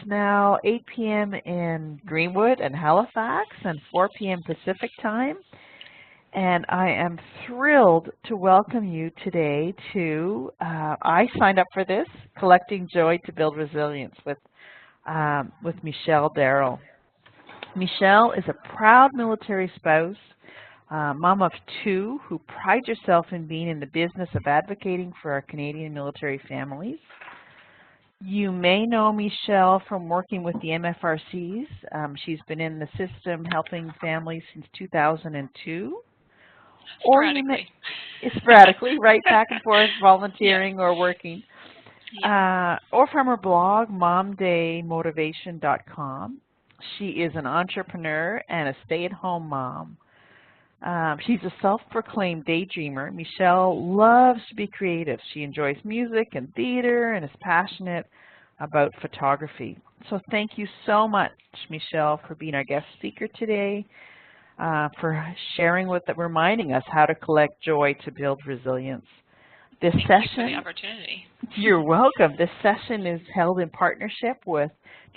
now 8 p.m. in Greenwood and Halifax and 4 p.m. Pacific time. And I am thrilled to welcome you today to, I signed up for this, Collecting Joy to Build Resilience with Michele Darrell. Michele is a proud military spouse, mom of 2 who prides herself in being in the business of advocating for our Canadian military families. You may know Michele from working with the MFRCs. She's been in the system helping families since 2002. Or you may, sporadically, right, back and forth, volunteering or working. Or from her blog, momdaymotivation.com. She is an entrepreneur and a stay-at-home mom. She's a self-proclaimed daydreamer. Michele loves to be creative. She enjoys music and theater and is passionate about photography. So thank you so much, Michele, for being our guest speaker today, for sharing reminding us how to collect joy to build resilience. Thank you for the opportunity. You're welcome. This session is held in partnership with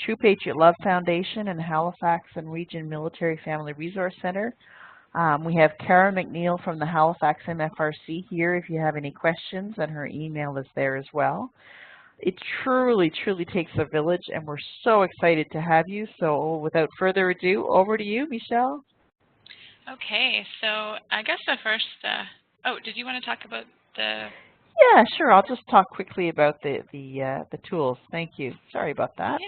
True Patriot Love Foundation and Halifax and Region Military Family Resource Center. We have Kara McNeil from the Halifax MFRC here if you have any questions, and her email is there as well. It truly, truly takes a village, and we're so excited to have you. So without further ado, over to you, Michele. Okay, so I guess the first, did you want to talk about the... Yeah, sure. I'll just talk quickly about the tools. Thank you. Sorry about that.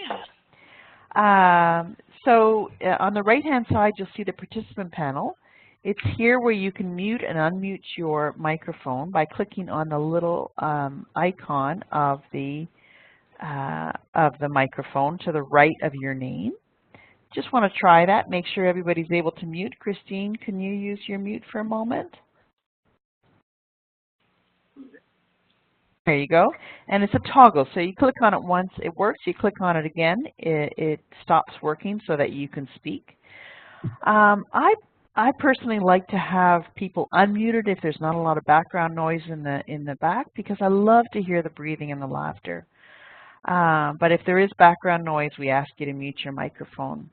Yeah. So on the right-hand side, you'll see the participant panel. It's here where you can mute and unmute your microphone by clicking on the little icon of the microphone to the right of your name. Just want to try that. Make sure everybody's able to mute. Kristine, can you use your mute for a moment? There you go. And it's a toggle. So you click on it once, it works. You click on it again, it stops working so that you can speak. I personally like to have people unmuted if there's not a lot of background noise in the back, because I love to hear the breathing and the laughter. But if there is background noise, we ask you to mute your microphone.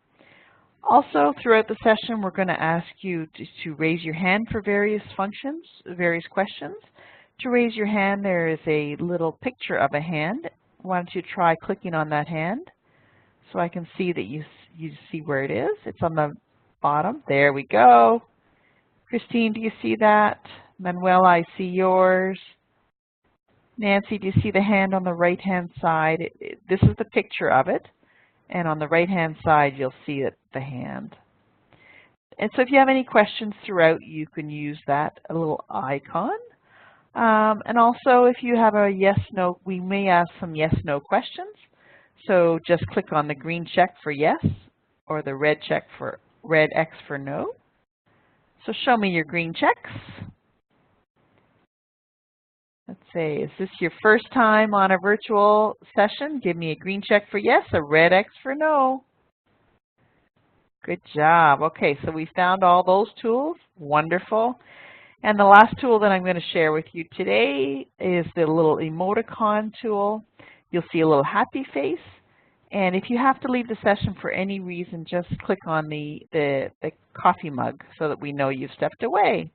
Also, throughout the session, we're going to ask you to raise your hand for various functions, various questions. To raise your hand, there is a little picture of a hand. Why don't you try clicking on that hand so I can see that you see where it is. It's on the bottom. There we go. Kristine, do you see that? Manuel, I see yours. Nancy, do you see the hand on the right-hand side? This is the picture of it. And on the right-hand side, you'll see the hand. And so if you have any questions throughout, you can use that little icon. And also, if you have a yes/no, we may ask some yes/no questions. So just click on the green check for yes, or the red X for no. So show me your green checks. Let's say, is this your first time on a virtual session? Give me a green check for yes, a red X for no. Good job. Okay, so we found all those tools. Wonderful. And the last tool that I'm going to share with you today is the little emoticon tool. You'll see a little happy face. And if you have to leave the session for any reason, just click on the coffee mug so that we know you've stepped away.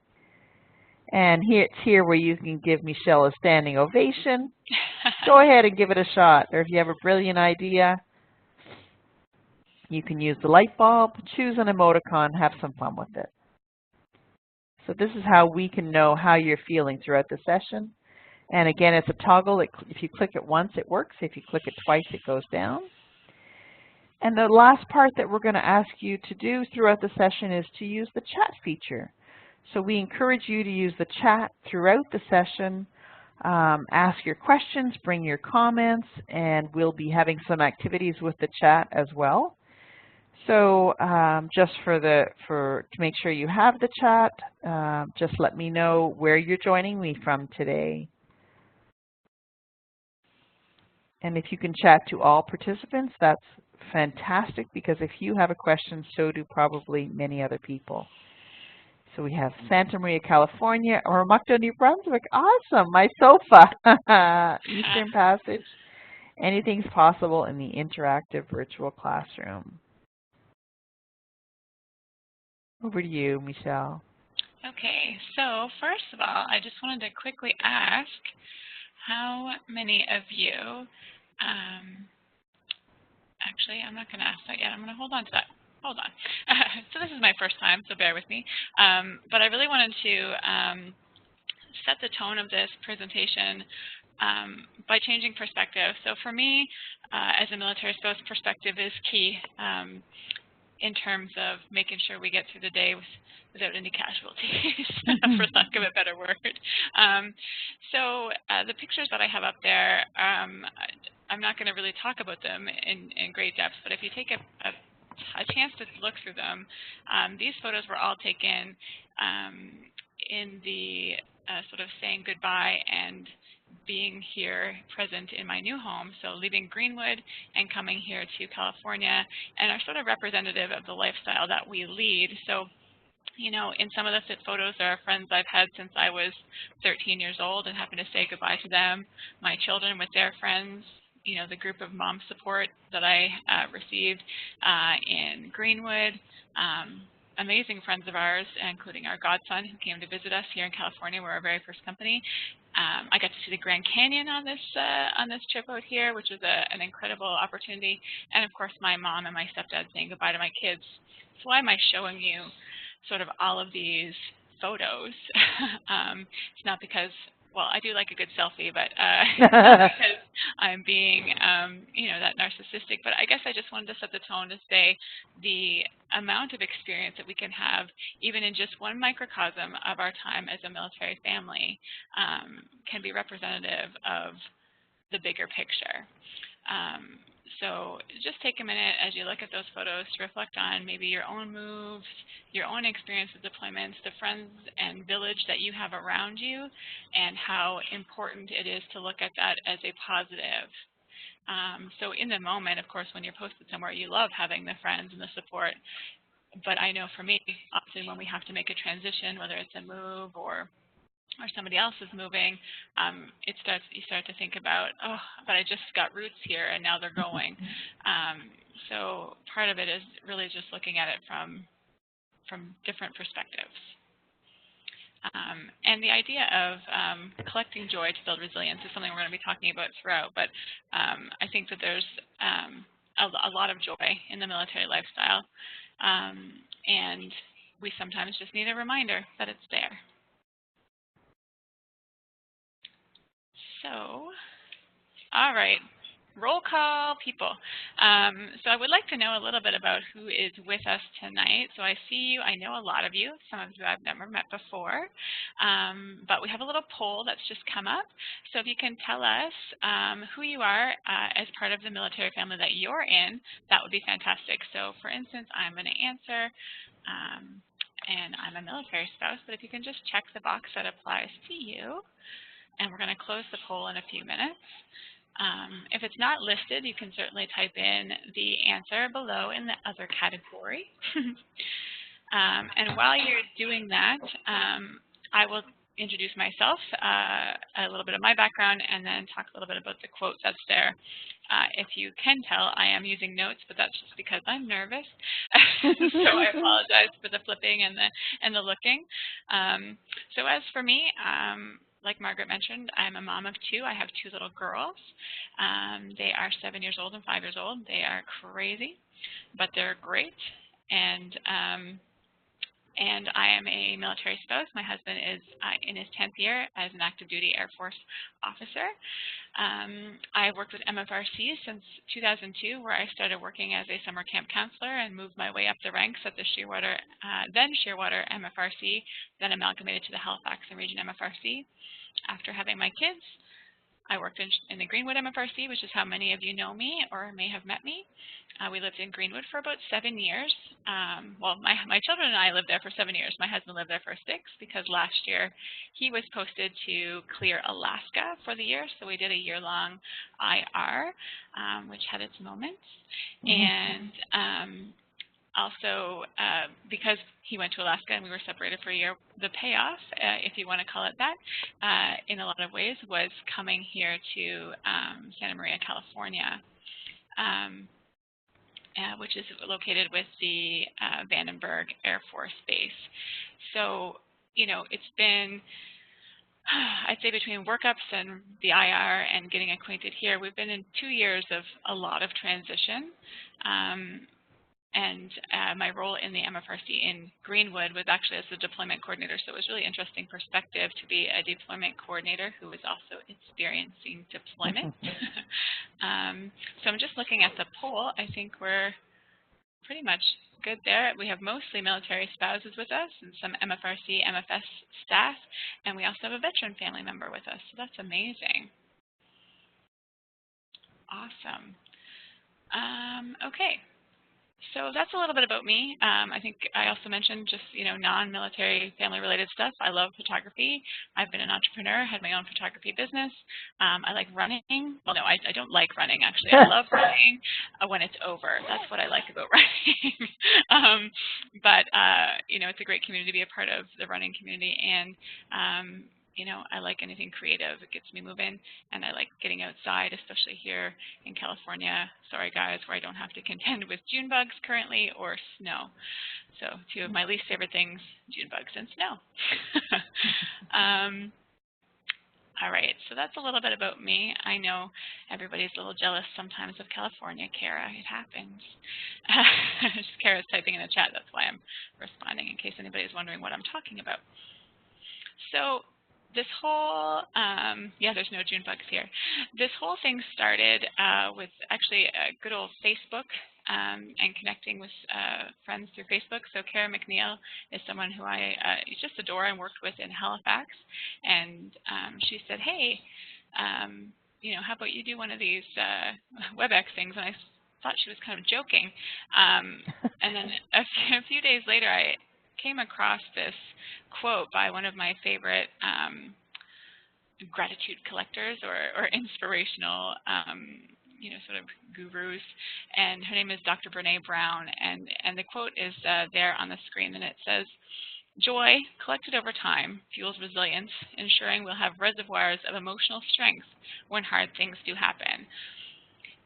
And it's here where you can give Michele a standing ovation. Go ahead and give it a shot. Or if you have a brilliant idea, you can use the light bulb, choose an emoticon, have some fun with it. So this is how we can know how you're feeling throughout the session. And again, it's a toggle. If you click it once, it works. If you click it twice, it goes down. And the last part that we're going to ask you to do throughout the session is to use the chat feature. So we encourage you to use the chat throughout the session. Ask your questions, bring your comments, and we'll be having some activities with the chat as well. So just to make sure you have the chat, just let me know where you're joining me from today. And if you can chat to all participants, that's fantastic, because if you have a question, so do probably many other people. So we have Santa Maria, California, or Oromocto, New Brunswick. Awesome, my sofa, Eastern Passage. Anything's possible in the interactive virtual classroom. Over to you, Michele. Okay, so first of all, I just wanted to quickly ask how many of you, actually, I'm not going to ask that yet. I'm going to hold on to that. Hold on. So this is my first time, so bear with me. But I really wanted to set the tone of this presentation by changing perspective. So for me, as a military spouse, perspective is key in terms of making sure we get through the day without any casualties, for lack of a better word. So the pictures that I have up there, I'm not going to really talk about them in great depth, but if you take a chance to look through them, these photos were all taken in the sort of saying goodbye and being here present in my new home, so leaving Greenwood and coming here to California, and are sort of representative of the lifestyle that we lead. So, you know, in some of the photos, there are friends I've had since I was 13 years old and happen to say goodbye to them. My children with their friends, you know, the group of mom support that I received in Greenwood. Amazing friends of ours, including our godson who came to visit us here in California. We're our very first company. I got to see the Grand Canyon on this trip out here, which was an incredible opportunity. And of course, my mom and my stepdad saying goodbye to my kids. So why am I showing you sort of all of these photos? It's not because, well, I do like a good selfie, but it's not because I'm being, you know, that narcissistic. But I guess I just wanted to set the tone to say the amount of experience that we can have, even in just one microcosm of our time as a military family, can be representative of the bigger picture. So just take a minute as you look at those photos to reflect on maybe your own moves, your own experience with deployments, the friends and village that you have around you, and how important it is to look at that as a positive. So in the moment, of course, when you're posted somewhere, you love having the friends and the support. But I know for me, often when we have to make a transition, whether it's a move or somebody else is moving, you start to think about, oh, but I just got roots here and now they're going. So part of it is really just looking at it from different perspectives. And the idea of collecting joy to build resilience is something we're going to be talking about throughout, but I think that there's a lot of joy in the military lifestyle, and we sometimes just need a reminder that it's there. So, all right, roll call people. So I would like to know a little bit about who is with us tonight. So I see you, I know a lot of you, some of you I've never met before, but we have a little poll that's just come up. So if you can tell us who you are as part of the military family that you're in, that would be fantastic. So for instance, I'm going to answer, and I'm a military spouse, but if you can just check the box that applies to you. And we're going to close the poll in a few minutes. If it's not listed, you can certainly type in the answer below in the other category. And while you're doing that, I will introduce myself, a little bit of my background, and then talk a little bit about the quote that's there. If you can tell, I am using notes, but that's just because I'm nervous. So I apologize for the flipping and the looking. So as for me, like Margaret mentioned, I'm a mom of two. I have two little girls. They are 7 years old and 5 years old. They are crazy, but they're great. And I am a military spouse. My husband is in his 10th year as an active duty Air Force officer. I've worked with MFRC since 2002, where I started working as a summer camp counselor and moved my way up the ranks at the then Shearwater MFRC, then amalgamated to the Halifax and Region MFRC. After having my kids, I worked in the Greenwood MFRC, which is how many of you know me or may have met me. We lived in Greenwood for about 7 years. Well, my children and I lived there for 7 years. My husband lived there for 6 because last year he was posted to clear Alaska for the year. So we did a year-long IR, which had its moments. And Also, because he went to Alaska and we were separated for a year, the payoff, if you want to call it that, in a lot of ways was coming here to Santa Maria, California, which is located with the Vandenberg Air Force Base. So, it's been, I'd say between workups and the IR and getting acquainted here, we've been in 2 years of a lot of transition. And my role in the MFRC in Greenwood was actually as the deployment coordinator, so it was really interesting perspective to be a deployment coordinator who was also experiencing deployment. So I'm just looking at the poll. I think we're pretty much good there. We have mostly military spouses with us and some MFRC, MFS staff, and we also have a veteran family member with us, so that's amazing. Awesome. Okay. So that's a little bit about me. I think I also mentioned just, non-military family-related stuff. I love photography. I've been an entrepreneur, had my own photography business. I like running. Well, no, I don't like running, actually. I love running when it's over. That's what I like about running. But it's a great community to be a part of, the running community. And, I like anything creative. It gets me moving, and I like getting outside, especially here in California. Sorry, guys, where I don't have to contend with June bugs currently or snow. So 2 of my least favorite things, June bugs and snow. All right, so that's a little bit about me. I know everybody's a little jealous sometimes of California, Kara. It happens. Kara's typing in the chat. That's why I'm responding, in case anybody's wondering what I'm talking about. So this whole, there's no June bugs here. This whole thing started with actually a good old Facebook and connecting with friends through Facebook. So Kara McNeil is someone who I just adore and worked with in Halifax. And she said, hey, how about you do one of these WebEx things? And I thought she was kind of joking. And then a few days later, I came across this quote by one of my favorite gratitude collectors or inspirational sort of gurus, and her name is Dr. Brene Brown, and the quote is there on the screen, and it says, "Joy collected over time fuels resilience, ensuring we'll have reservoirs of emotional strength when hard things do happen."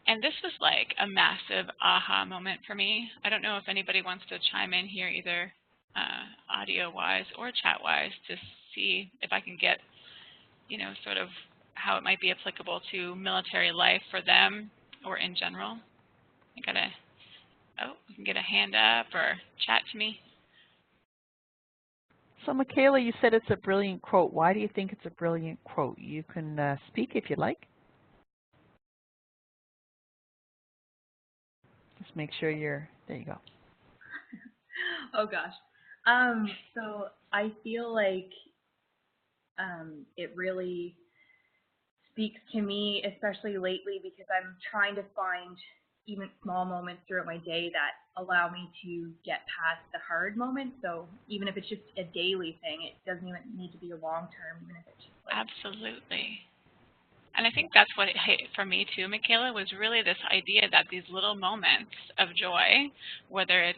And this was like a massive aha moment for me. I don't know if anybody wants to chime in here, either audio-wise or chat-wise, to see if I can get, sort of how it might be applicable to military life for them or in general. We can get a hand up or chat to me. So, Michele, you said it's a brilliant quote. Why do you think it's a brilliant quote? You can speak if you like. Just make sure you're, there you go. Oh, gosh. So I feel like it really speaks to me, especially lately, because I'm trying to find even small moments throughout my day that allow me to get past the hard moments. So even if it's just a daily thing, it doesn't even need to be a long term, even if it's just like... Absolutely. And I think that's what it hit for me too, Michele, was really this idea that these little moments of joy, whether it's,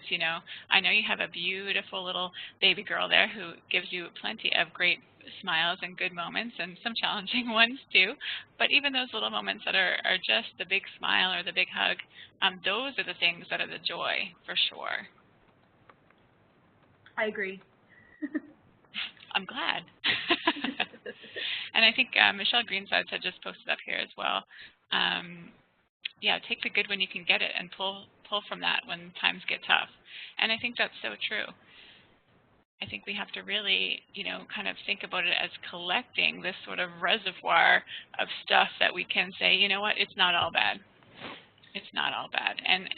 I know you have a beautiful little baby girl there who gives you plenty of great smiles and good moments and some challenging ones too, but even those little moments that are just the big smile or the big hug, those are the things that are the joy for sure. I agree. I'm glad. And I think Michele Greensides had just posted up here as well. Take the good when you can get it and pull from that when times get tough. And I think that's so true. I think we have to really, kind of think about it as collecting this sort of reservoir of stuff that we can say, you know what, it's not all bad. It's not all bad. And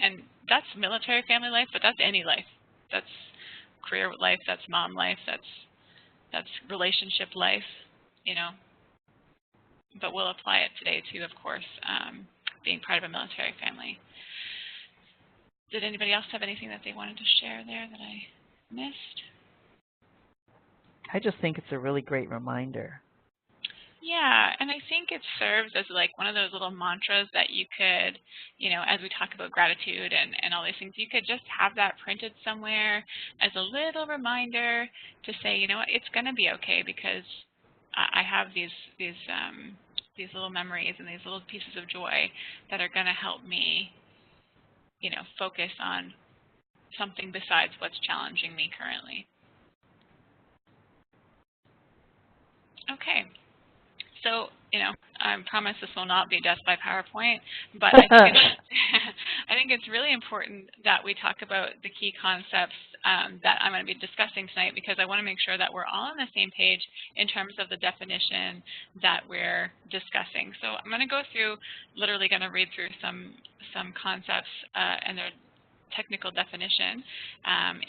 that's military family life, but that's any life. That's career life, that's mom life, that's relationship life, But we'll apply it today too, of course, being part of a military family. Did anybody else have anything that they wanted to share there that I missed? I just think it's a really great reminder. Yeah, and I think it serves as like one of those little mantras that you could, as we talk about gratitude and all these things, you could just have that printed somewhere as a little reminder to say, you know what, it's going to be okay because I have these little memories and these little pieces of joy that are going to help me, focus on something besides what's challenging me currently. Okay. So, I promise this will not be death by PowerPoint, but I think it's, I think it's really important that we talk about the key concepts that I'm going to be discussing tonight because I want to make sure that we're all on the same page in terms of the definition that we're discussing. So I'm going to go through, literally going to read through some concepts and their technical definition.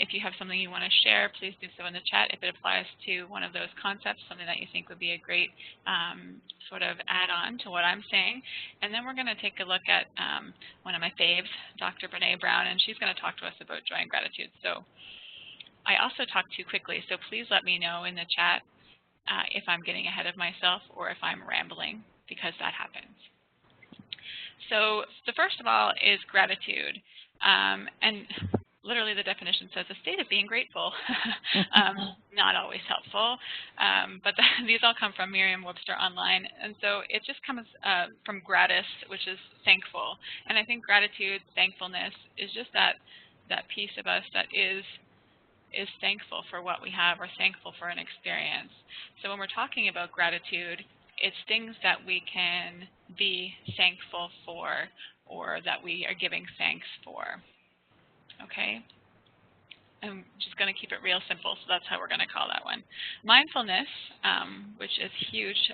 If you have something you want to share, please do so in the chat if it applies to one of those concepts, something that you think would be a great sort of add-on to what I'm saying. And then we're going to take a look at one of my faves, Dr. Brene Brown, and she's going to talk to us about joy and gratitude. So I also talk too quickly, so please let me know in the chat if I'm getting ahead of myself or if I'm rambling, because that happens. So the first of all is gratitude. And literally the definition says a state of being grateful. Not always helpful, but these all come from Merriam-Webster Online. And so it just comes from gratis, which is thankful. And I think gratitude, thankfulness, is just that piece of us that is thankful for what we have or thankful for an experience. So when we're talking about gratitude, it's things that we can be thankful for or that we are giving thanks for. Okay? I'm just going to keep it real simple, so that's how we're going to call that one. Mindfulness, which is huge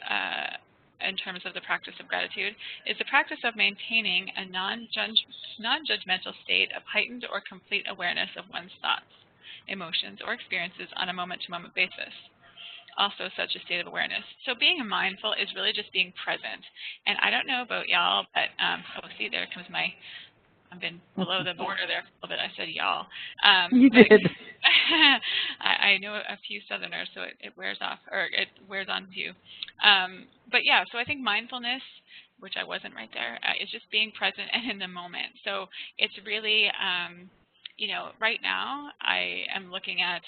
in terms of the practice of gratitude, is the practice of maintaining a non-judgmental state of heightened or complete awareness of one's thoughts, emotions, or experiences on a moment-to-moment basis. Also such a state of awareness. So being mindful is really just being present. And I don't know about y'all, but, oh, see, there comes I've been below the border there a little bit. I said y'all. You did. I know a few Southerners, so it wears off, or it wears on to you. But yeah, so I think mindfulness, which I wasn't right there, is just being present and in the moment. So it's really, right now I am looking at,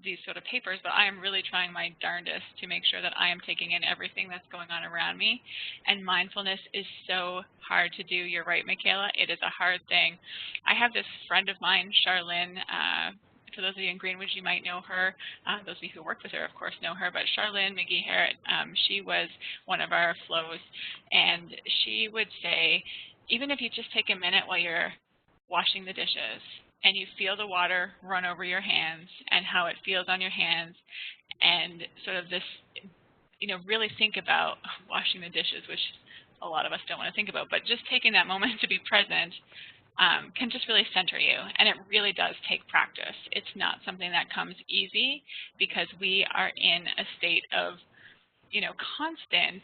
these sort of papers, but I am really trying my darndest to make sure that I am taking in everything that's going on around me. And mindfulness is so hard to do. You're right, Michele. It is a hard thing. I have this friend of mine, Charlene. For those of you in Greenwich, you might know her. Those of you who worked with her, of course, know her. But Charlene McGee-Harrett, she was one of our flows. And she would say, even if you just take a minute while you're washing the dishes, and you feel the water run over your hands and how it feels on your hands, and sort of this, really think about washing the dishes, which a lot of us don't want to think about, but just taking that moment to be present can just really center you, and it really does take practice. It's not something that comes easy because we are in a state of, constant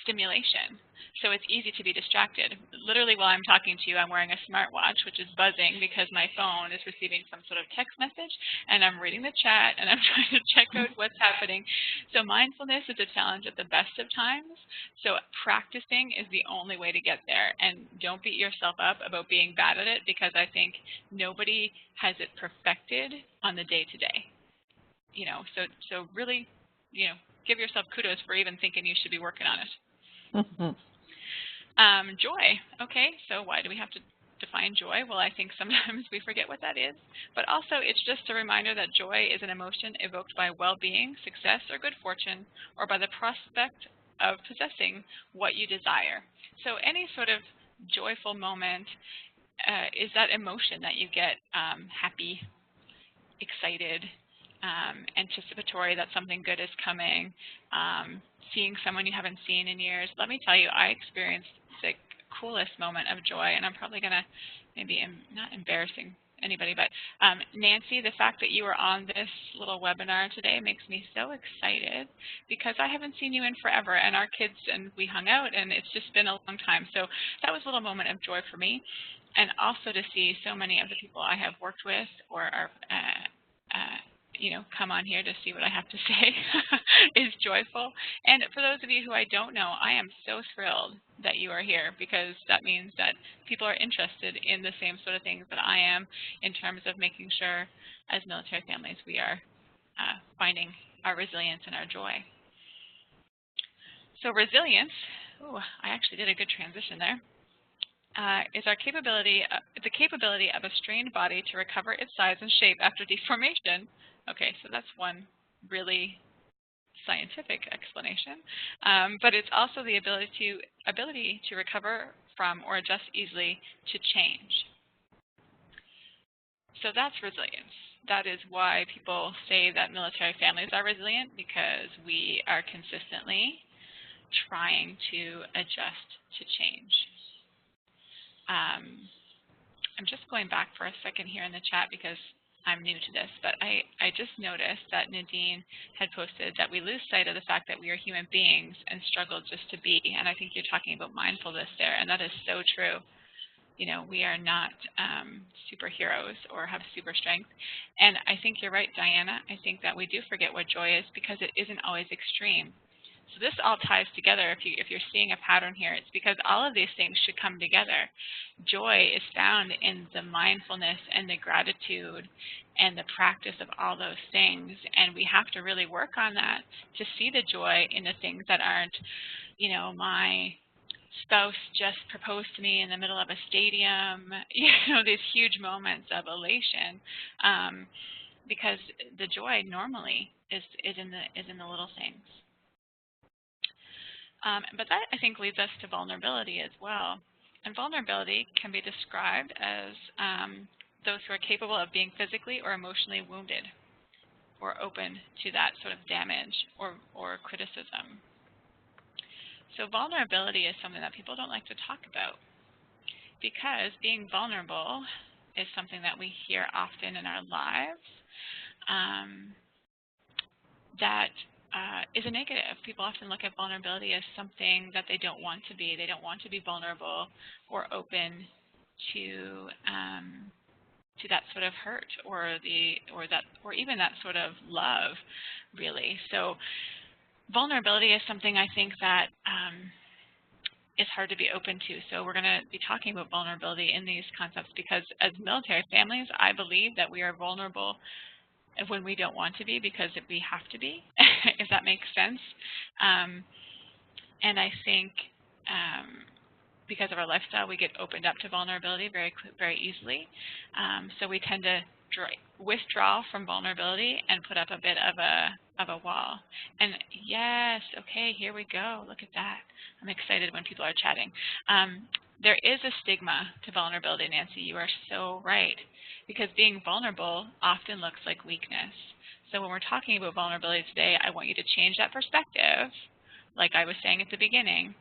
stimulation. So it's easy to be distracted. Literally, while I'm talking to you, I'm wearing a smartwatch, which is buzzing because my phone is receiving some sort of text message, and I'm reading the chat, and I'm trying to check out what's happening. So mindfulness is a challenge at the best of times. So practicing is the only way to get there. And don't beat yourself up about being bad at it, because I think nobody has it perfected on the day-to-day. So really, give yourself kudos for even thinking you should be working on it. Joy. Okay, so why do we have to define joy? Well, I think sometimes we forget what that is, but also it's just a reminder that joy is an emotion evoked by well-being, success, or good fortune, or by the prospect of possessing what you desire. So any sort of joyful moment is that emotion that you get happy, excited, anticipatory that something good is coming, seeing someone you haven't seen in years. Let me tell you, I experienced the coolest moment of joy, and I'm probably going to maybe not embarrassing anybody, but Nancy, the fact that you were on this little webinar today makes me so excited because I haven't seen you in forever, and our kids and we hung out, and it's just been a long time. So that was a little moment of joy for me, and also to see so many of the people I have worked with or are come on here to see what I have to say is joyful. And for those of you who I don't know, I am so thrilled that you are here, because that means that people are interested in the same sort of things that I am, in terms of making sure as military families we are finding our resilience and our joy. So resilience, I actually did a good transition there, is our capability, the capability of a strained body to recover its size and shape after deformation. Okay, so that's one really scientific explanation, but it's also the ability to recover from or adjust easily to change. So that's resilience. That is why people say that military families are resilient, because we are consistently trying to adjust to change. I'm just going back for a second here in the chat because I'm new to this, but I just noticed that Nadine had posted that we lose sight of the fact that we are human beings and struggle just to be. And I think you're talking about mindfulness there, and that is so true. We are not superheroes or have super strength. And I think you're right, Diana. I think that we do forget what joy is because it isn't always extreme. So this all ties together. If you're seeing a pattern here, it's because all of these things should come together. Joy is found in the mindfulness and the gratitude and the practice of all those things. And we have to really work on that to see the joy in the things that aren't, my spouse just proposed to me in the middle of a stadium, these huge moments of elation, because the joy normally is in the little things. But that, I think, leads us to vulnerability as well. And vulnerability can be described as those who are capable of being physically or emotionally wounded or open to that sort of damage or criticism. So vulnerability is something that people don't like to talk about, because being vulnerable is something that we hear often in our lives that is a negative. People often look at vulnerability as something that they don't want to be. They don't want to be vulnerable or open to that sort of hurt or even that sort of love, really. So vulnerability is something I think that is hard to be open to. So we're going to be talking about vulnerability in these concepts, because as military families, I believe that we are vulnerable when we don't want to be, because we have to be, if that makes sense. And I think because of our lifestyle, we get opened up to vulnerability very easily. So we tend to withdraw from vulnerability and put up a bit of a wall. And yes, okay, here we go. Look at that. I'm excited when people are chatting. There is a stigma to vulnerability, Nancy. You are so right. Because being vulnerable often looks like weakness. So when we're talking about vulnerability today, I want you to change that perspective, like I was saying at the beginning,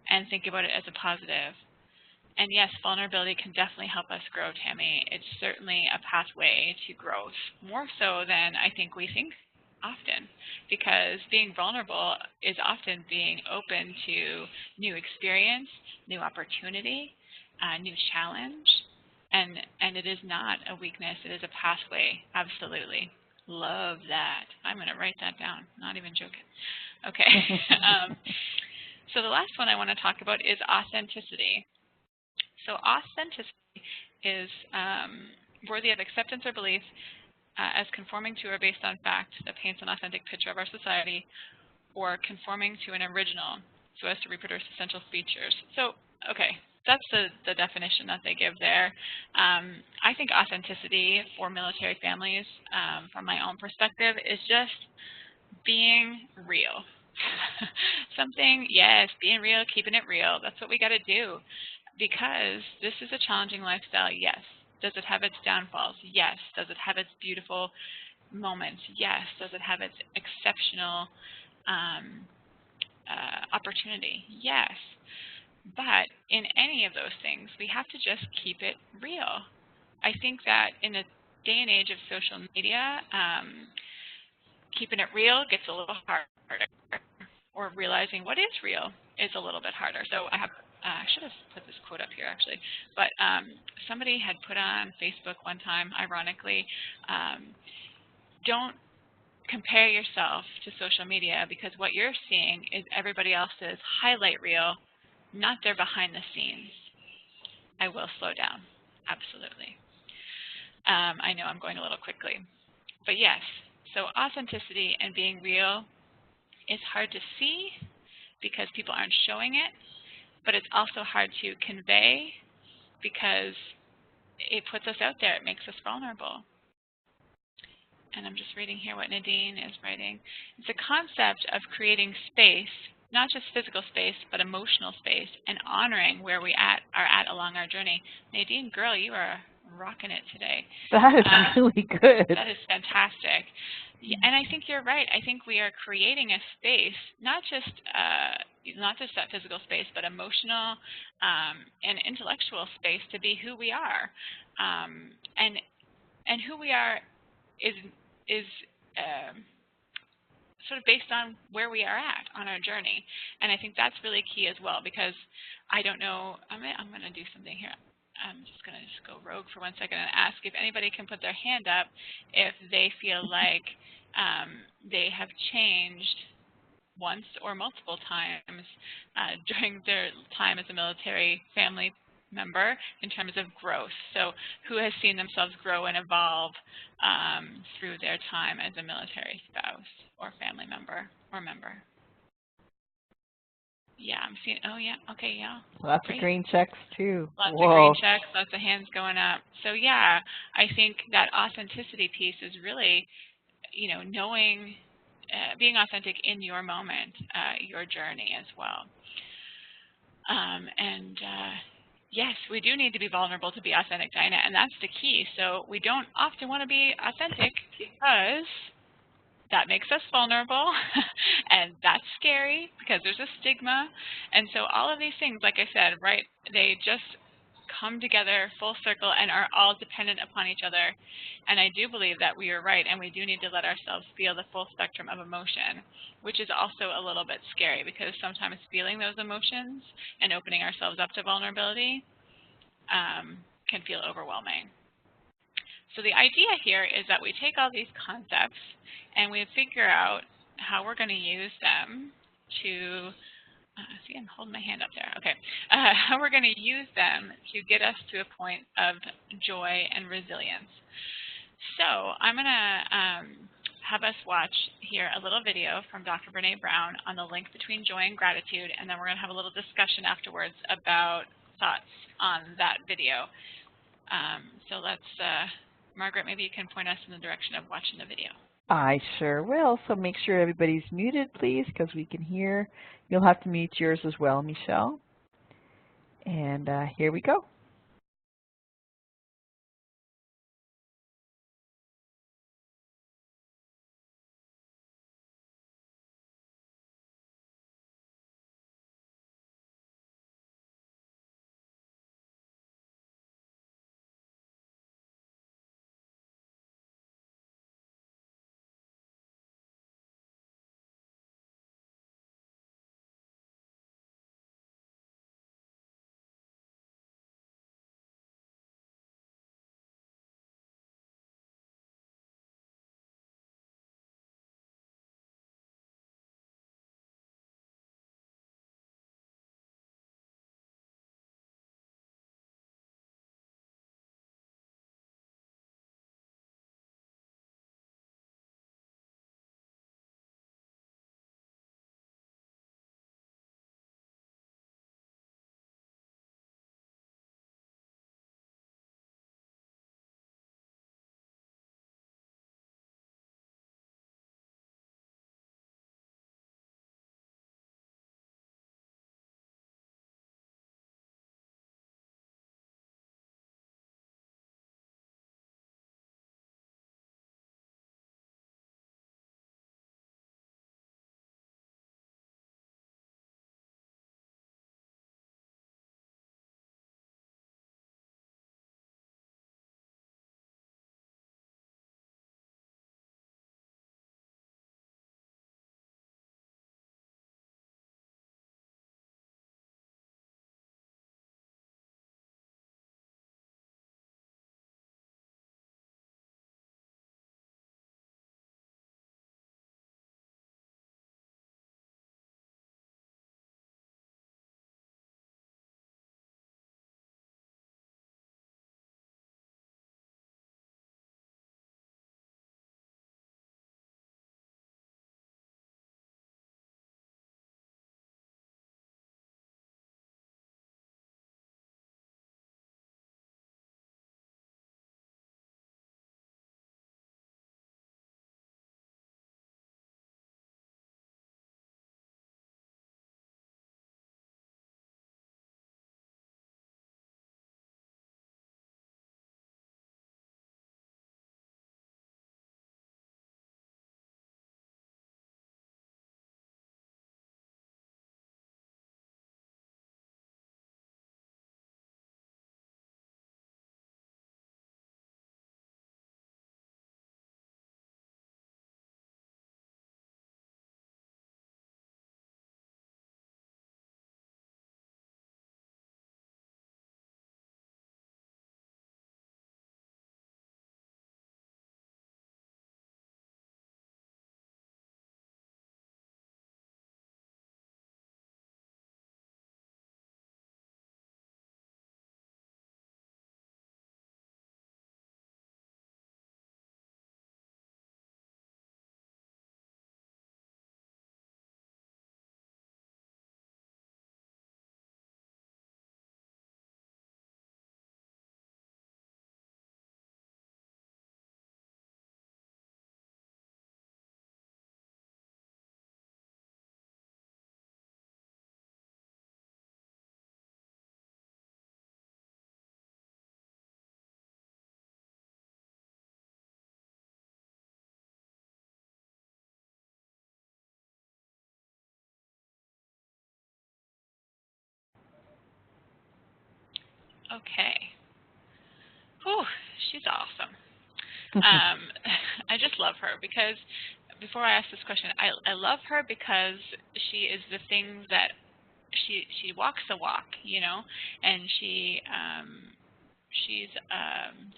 and think about it as a positive. And yes, vulnerability can definitely help us grow, Tammy. It's certainly a pathway to growth, more so than I think we think often, because being vulnerable is often being open to new experience, new opportunity, new challenge. And it is not a weakness. It is a pathway. Absolutely. Love that. I'm going to write that down. Not even joking. Okay. So the last one I want to talk about is authenticity. So authenticity is worthy of acceptance or belief as conforming to or based on fact that paints an authentic picture of our society, or conforming to an original so as to reproduce essential features. So, okay. That's the definition that they give there. I think authenticity for military families, from my own perspective, is just being real. Being real, keeping it real. That's what we got to do, because this is a challenging lifestyle, yes. Does it have its downfalls? Yes. Does it have its beautiful moments? Yes. Does it have its exceptional opportunity? Yes. But in any of those things, we have to just keep it real. I think that in a day and age of social media, keeping it real gets a little harder, or realizing what is real is a little bit harder. So I should have put this quote up here, actually, but somebody had put on Facebook one time, ironically, don't compare yourself to social media, because what you're seeing is everybody else's highlight reel, not their behind the scenes. I will slow down. Absolutely. I know I'm going a little quickly. But yes, so authenticity and being real is hard to see because people aren't showing it, but it's also hard to convey because it puts us out there. It makes us vulnerable. And I'm just reading here what Nadine is writing. It's a concept of creating space, not just physical space, but emotional space, and honoring where we are at along our journey. Nadine, girl, you are rocking it today. That is really good. That is fantastic. Yeah, and I think you're right. I think we are creating a space, not just that physical space, but emotional and intellectual space to be who we are, and who we are is sort of based on where we are at on our journey. And I think that's really key as well, because I don't know, I'm going to do something here. I'm just going to go rogue for 1 second and ask if anybody can put their hand up if they feel like they have changed once or multiple times during their time as a military family member in terms of growth. So who has seen themselves grow and evolve through their time as a military spouse or family member or member? Yeah, I'm seeing, oh yeah, okay, yeah. Lots Great. of green checks too. Lots Whoa. of green checks, lots of hands going up. So yeah, I think that authenticity piece is really, knowing, being authentic in your moment, your journey as well. Yes, we do need to be vulnerable to be authentic, Dinah, and that's the key. So we don't often want to be authentic because that makes us vulnerable, and that's scary because there's a stigma. And so all of these things, like I said, right, they just come together full circle and are all dependent upon each other. And I do believe that we are right, and we do need to let ourselves feel the full spectrum of emotion, which is also a little bit scary because sometimes feeling those emotions and opening ourselves up to vulnerability can feel overwhelming. So the idea here is that we take all these concepts and we figure out how we're going to use them to see, I'm holding my hand up there. Okay. How we're going to use them to get us to a point of joy and resilience. So I'm going to have us watch here a little video from Dr. Brene Brown on the link between joy and gratitude, and then we're going to have a little discussion afterwards about thoughts on that video. So let's, Margaret, maybe you can point us in the direction of watching the video. I sure will. So make sure everybody's muted, please, because we can hear. You'll have to mute yours as well, Michele. And here we go. Okay. Whew, she's awesome. I just love her because before I ask this question, I love her because she is the things that she walks the walk, you know, and she's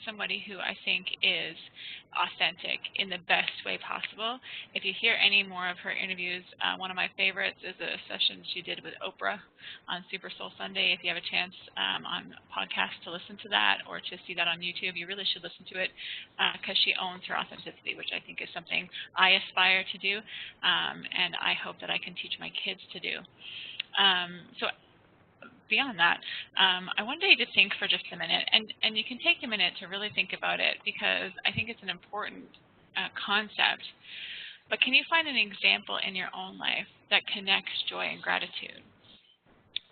somebody who I think is authentic in the best way possible. If you hear any more of her interviews, one of my favorites is a session she did with Oprah on Super Soul Sunday. If you have a chance on podcast to listen to that or to see that on YouTube, you really should listen to it because she owns her authenticity, which I think is something I aspire to do, and I hope that I can teach my kids to do. So beyond that, I wanted you to think for just a minute, and you can take a minute to really think about it because I think it's an important concept. But can you find an example in your own life that connects joy and gratitude?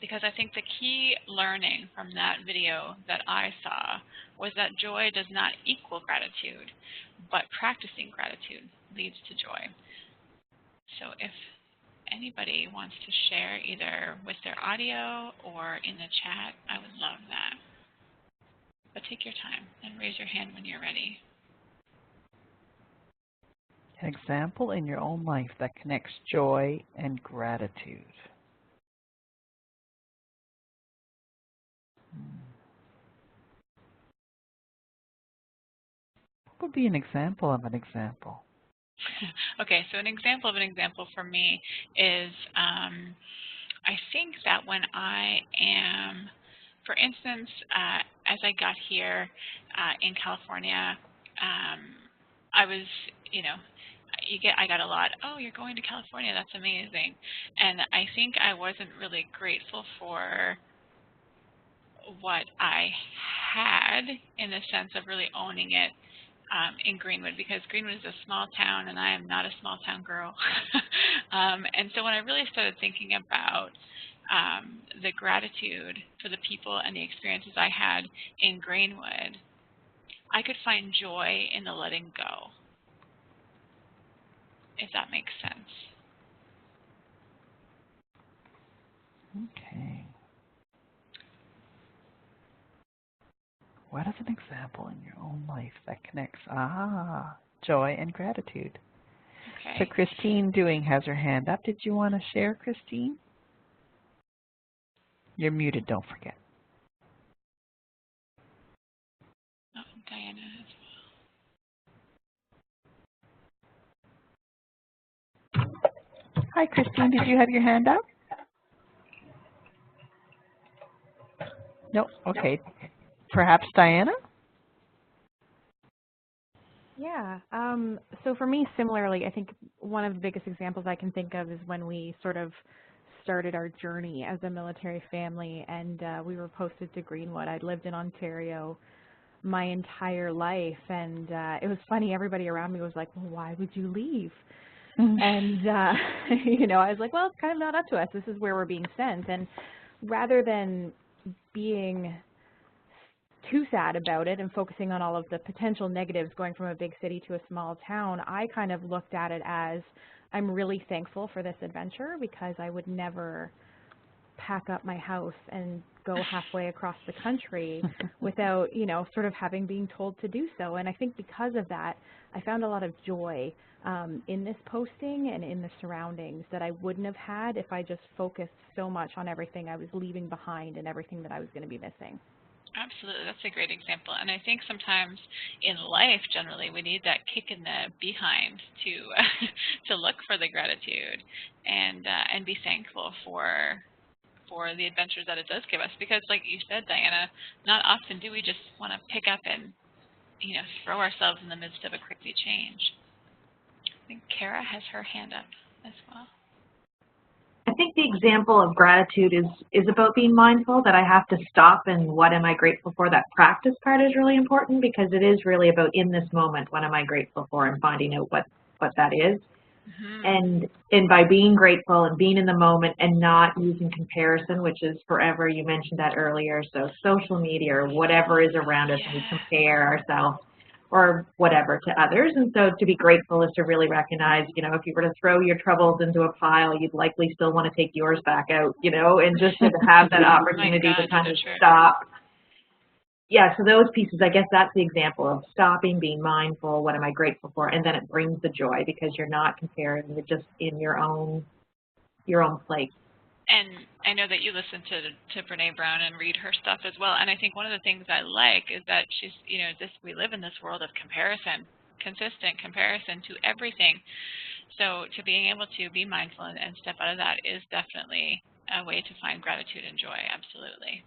Because I think the key learning from that video that I saw was that joy does not equal gratitude, but practicing gratitude leads to joy. So if anybody wants to share either with their audio or in the chat, I would love that. But take your time and raise your hand when you're ready. An example in your own life that connects joy and gratitude. What would be an example of an example? Okay, so an example of an example for me is I think that when I am, for instance, as I got here in California, I was, you know, I got a lot, oh, you're going to California, that's amazing. And I think I wasn't really grateful for what I had in the sense of really owning it in Greenwood, because Greenwood is a small town and I am not a small town girl. And so when I really started thinking about the gratitude for the people and the experiences I had in Greenwood, I could find joy in the letting go, if that makes sense. Okay. What is an example in your own life that connects joy and gratitude? Okay. So Kristine has her hand up. Did you want to share, Kristine? You're muted, don't forget. Oh, Diana as well. Hi, Kristine. Did you have your hand up? No. Okay. Perhaps Diana? Yeah. So for me, similarly, I think one of the biggest examples I can think of is when we sort of started our journey as a military family, and we were posted to Greenwood. I'd lived in Ontario my entire life, and it was funny. Everybody around me was like, well, why would you leave? And, you know, I was like, well, it's kind of not up to us. This is where we're being sent. And rather than being too sad about it and focusing on all of the potential negatives going from a big city to a small town, I kind of looked at it as I'm really thankful for this adventure because I would never pack up my house and go halfway across the country without, you know, sort of having been told to do so. And I think because of that, I found a lot of joy in this posting and in the surroundings that I wouldn't have had if I just focused so much on everything I was leaving behind and everything that I was going to be missing. Absolutely, that's a great example. And I think sometimes in life, generally, we need that kick in the behind to to look for the gratitude and be thankful for the adventures that it does give us. Because, like you said, Diana, not often do we just want to pick up and, you know, throw ourselves in the midst of a crazy change. I think Kara has her hand up as well. I think the example of gratitude is about being mindful, that I have to stop and what am I grateful for. That practice part is really important because it is really about in this moment, what am I grateful for, and finding out what that is. And by being grateful and being in the moment and not using comparison, which is forever, you mentioned that earlier, so social media or whatever is around us, and we compare ourselves or whatever to others. And so to be grateful is to really recognize, you know, if you were to throw your troubles into a pile, you'd likely still want to take yours back out, you know, and just to have that opportunity to kind of stop yeah, so those pieces, I guess that's the example of stopping, being mindful, what am I grateful for, and then it brings the joy because you're not comparing, you're just in your own place. And I know that you listen to Brene Brown and read her stuff as well. And I think one of the things I like is that she's, we live in this world of comparison, consistent comparison to everything. So to being able to be mindful and step out of that is definitely a way to find gratitude and joy. Absolutely.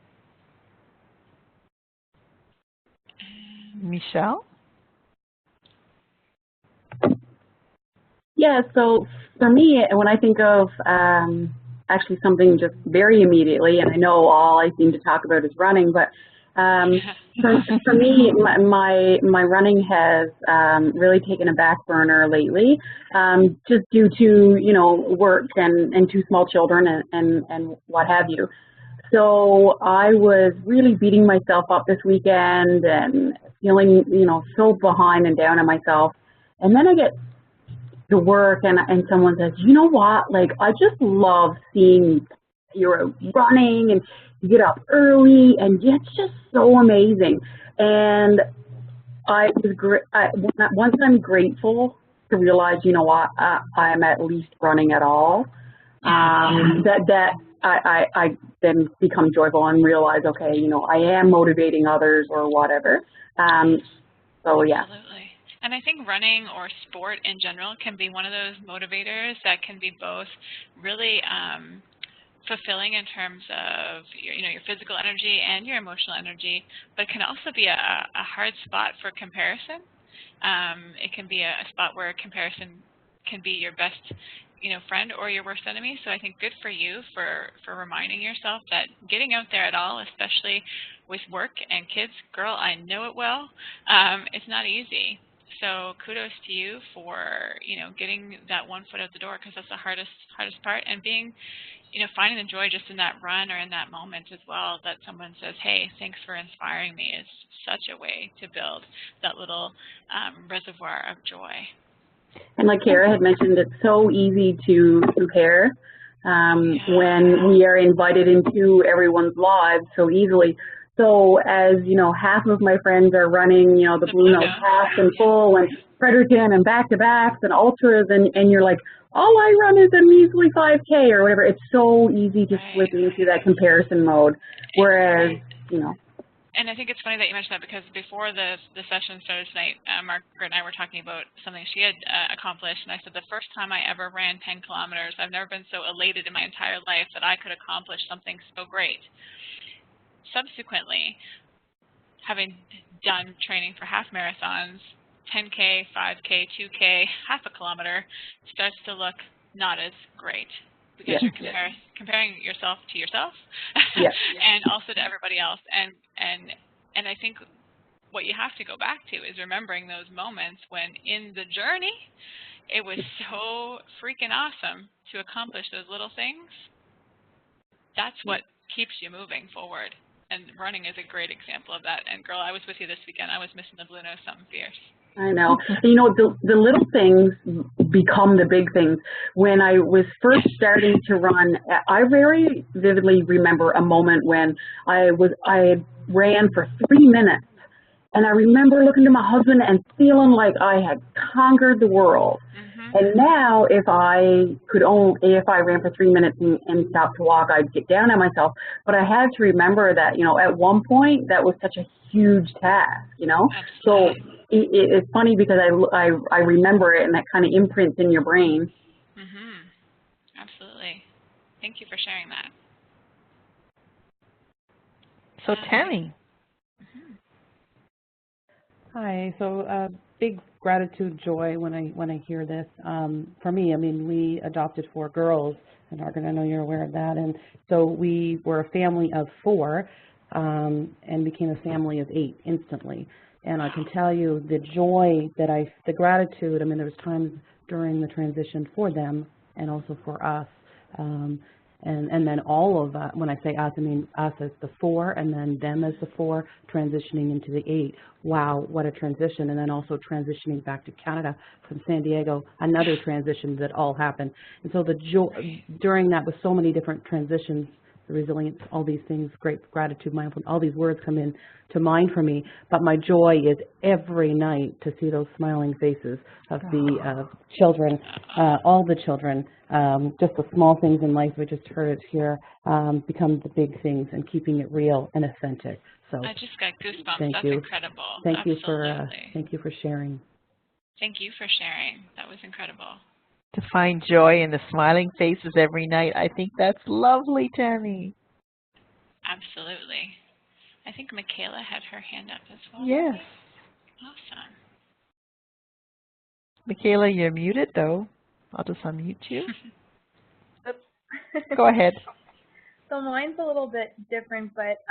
Michele? Yeah, so for me, when I think of actually something just very immediately, and I know all I seem to talk about is running, but for me, my running has really taken a back burner lately, just due to, work and two small children and what have you. So I was really beating myself up this weekend and feeling, so behind and down on myself. And then I get to work and someone says, you know what, like, I just love seeing you're running and you get up early and it's just so amazing. And once I'm grateful to realize, you know what, I'm at least running at all, that I then become joyful and realize, okay, I am motivating others or whatever. So yeah. Absolutely. And I think running or sport in general can be one of those motivators that can be both really fulfilling in terms of your physical energy and your emotional energy, but it can also be a hard spot for comparison. It can be a spot where comparison can be your best friend or your worst enemy. So I think good for you for reminding yourself that getting out there at all, especially with work and kids, girl, I know it well, it's not easy. So kudos to you for, getting that one foot out the door, because that's the hardest part, and being, finding the joy just in that run or in that moment as well, that someone says, hey, thanks for inspiring me, is such a way to build that little reservoir of joy. And like Kara had mentioned, it's so easy to compare when we are invited into everyone's lives so easily. So as, half of my friends are running, the Blue Note half and full and Fredericton and back-to-backs and ultras, and you're like, all I run is a measly 5K or whatever. It's so easy to slip into that comparison mode, whereas, And I think it's funny that you mentioned that, because before the session started tonight, Margaret and I were talking about something she had accomplished, and I said the first time I ever ran 10 kilometers, I've never been so elated in my entire life that I could accomplish something so great. Subsequently, having done training for half marathons, 10K, 5K, 2K, half a kilometer starts to look not as great, because you're comparing yourself to yourself and also to everybody else. And I think what you have to go back to is remembering those moments when in the journey it was so freaking awesome to accomplish those little things. That's what keeps you moving forward. And running is a great example of that. And girl, I was with you this weekend. I was missing the Blue Nose something fierce. I know. The little things become the big things. When I was first starting to run, I very vividly remember a moment when I ran for 3 minutes, and I remember looking to my husband and feeling like I had conquered the world. And now, if I ran for 3 minutes and stopped to walk, I'd get down on myself. But I had to remember that, at one point, that was such a huge task, So it's funny because I remember it, and that kind of imprints in your brain. Absolutely. Thank you for sharing that. So Tammy. Hi. So big gratitude, joy when I hear this. For me, I mean, we adopted 4 girls, and Margaret, I know you're aware of that, and so we were a family of 4 and became a family of 8 instantly. And I can tell you the joy that the gratitude, I mean, there was times during the transition for them and also for us. And then all of us, when I say us, I mean us as the 4 and then them as the 4 transitioning into the 8. Wow, what a transition. And then also transitioning back to Canada from San Diego, another transition that all happened. And so the joy during that, with so many different transitions the resilience, all these things, great gratitude, mindfulness, all these words come in to mind for me. But my joy is every night to see those smiling faces of the children, all the children, just the small things in life, we just heard it here, become the big things, and keeping it real and authentic. So I just got goosebumps. Thank That's you. incredible. Thank Absolutely. you for sharing. Thank you for sharing. That was incredible. To find joy in the smiling faces every night. I think that's lovely, Tammy. Absolutely. I think Michele had her hand up as well. Yes. Awesome. Michele, you're muted, though. I'll just unmute you. Oops. Go ahead. So mine's a little bit different, but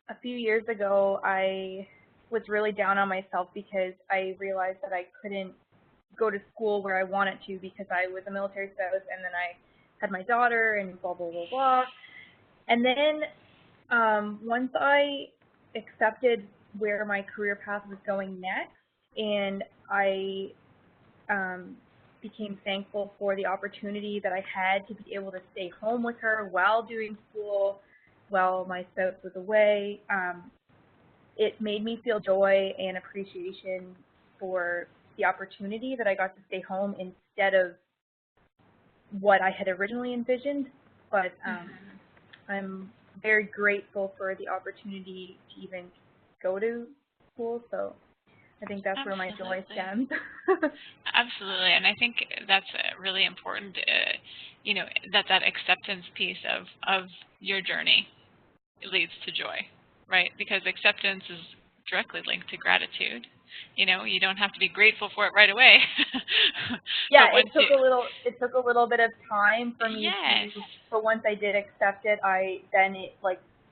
a few years ago, I was really down on myself because I realized that I couldn't go to school where I wanted to because I was a military spouse, and then I had my daughter and blah, blah, blah, blah. And then once I accepted where my career path was going next, and I became thankful for the opportunity that I had to be able to stay home with her while doing school, while my spouse was away, it made me feel joy and appreciation for the opportunity that I got to stay home instead of what I had originally envisioned. But I'm very grateful for the opportunity to even go to school. So I think that's where my joy stems. Absolutely, and I think that's really important, you know, that acceptance piece of your journey leads to joy, right? Because acceptance is directly linked to gratitude. You know, you don't have to be grateful for it right away. Yeah, it took a little bit of time for me yes. but once I did accept it,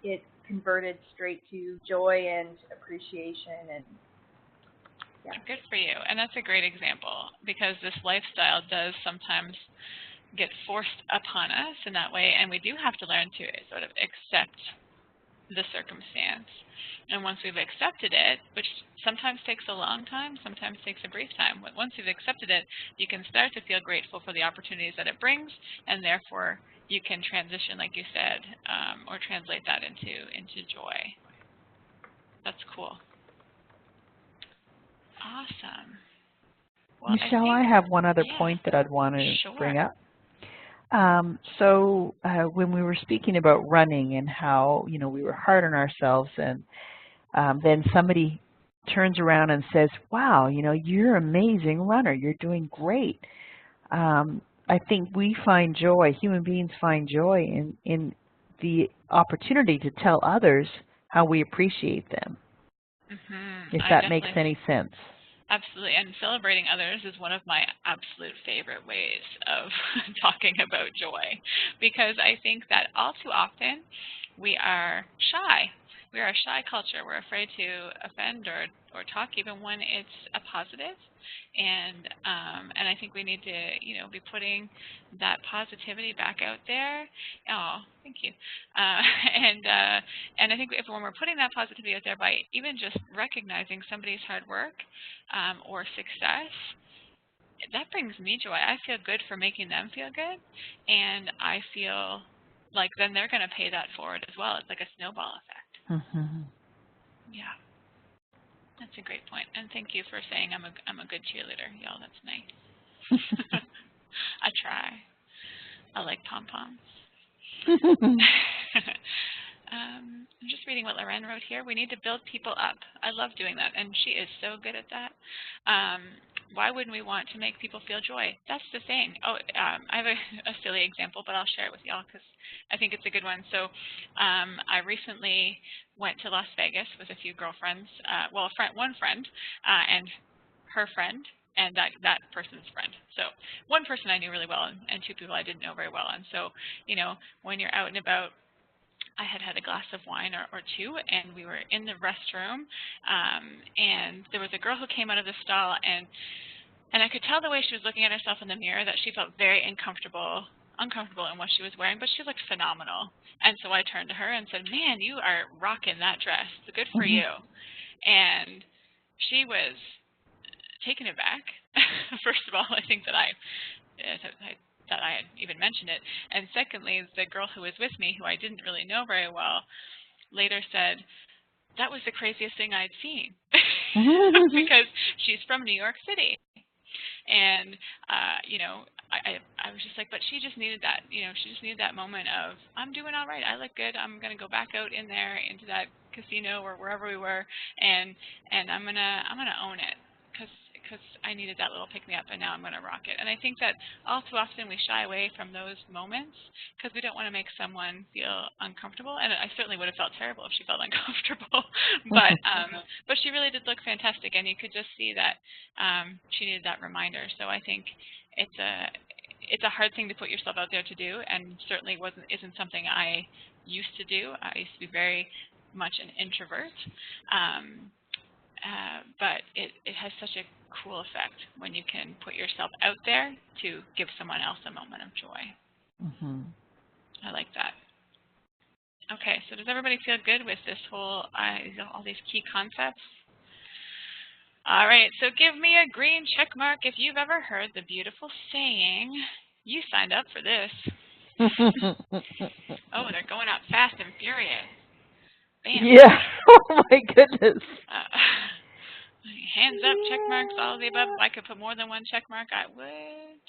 it converted straight to joy and appreciation. And yeah. Good for you. And that's a great example, because this lifestyle does sometimes get forced upon us in that way, and we do have to learn to sort of accept the circumstance. And once we've accepted it, which sometimes takes a long time, sometimes takes a brief time, but once you've accepted it, you can start to feel grateful for the opportunities that it brings, and therefore you can transition, like you said, or translate that into joy. That's cool. Awesome. Well, Michele, I have one other point that I'd want to bring up. When we were speaking about running and how, you know, we were hard on ourselves, and then somebody turns around and says, wow, you know, you're an amazing runner, you're doing great. I think we find joy, human beings find joy in the opportunity to tell others how we appreciate them, if that makes any sense. Absolutely, and celebrating others is one of my absolute favorite ways of talking about joy, because I think that all too often we are shy. We are a shy culture. We're afraid to offend or talk even when it's a positive, and I think we need to, you know, be putting that positivity back out there. Oh, thank you. And I think when we're putting that positivity out there by even just recognizing somebody's hard work or success, that brings me joy. I feel good for making them feel good, and I feel like then they're going to pay that forward as well. It's like a snowball effect. Yeah, that's a great point, and thank you for saying I'm a good cheerleader, y'all. That's nice. I try. I like pom poms. I'm just reading what Loren wrote here. We need to build people up. I love doing that, and she is so good at that. Why wouldn't we want to make people feel joy? That's the thing. Oh, I have a silly example, but I'll share it with y'all because I think it's a good one. So I recently went to Las Vegas with a few girlfriends, one friend and her friend, and that person's friend. So one person I knew really well, and two people I didn't know very well. And so, you know, when you're out and about, I had a glass of wine or two, and we were in the restroom, and there was a girl who came out of the stall, and I could tell the way she was looking at herself in the mirror that she felt very uncomfortable in what she was wearing, but she looked phenomenal. And so I turned to her and said, man, you are rocking that dress. Good for you. And she was taken aback. First of all, I think that I that I had even mentioned it. And secondly, the girl who was with me, who I didn't really know very well, later said, that was the craziest thing I'd seen. Because she's from New York City. And, you know, I was just like, but she just needed that, you know, she just needed that moment of, I'm doing all right, I look good, I'm going to go back out in there into that casino or wherever we were, and I'm going to own it, because I needed that little pick-me-up, and now I'm going to rock it. And I think that all too often we shy away from those moments because we don't want to make someone feel uncomfortable. And I certainly would have felt terrible if she felt uncomfortable. But she really did look fantastic, and you could just see that she needed that reminder. So I think it's a hard thing to put yourself out there to do, and certainly isn't something I used to do. I used to be very much an introvert. But it has such a cool effect when you can put yourself out there to give someone else a moment of joy. I like that. Okay, so does everybody feel good with this whole, all these key concepts? All right, so give me a green check mark if you've ever heard the beautiful saying, you signed up for this. Oh, they're going up fast and furious. Bam. Yeah, oh my goodness. Hands up, check marks, all of the above. If I could put more than one check mark, I would.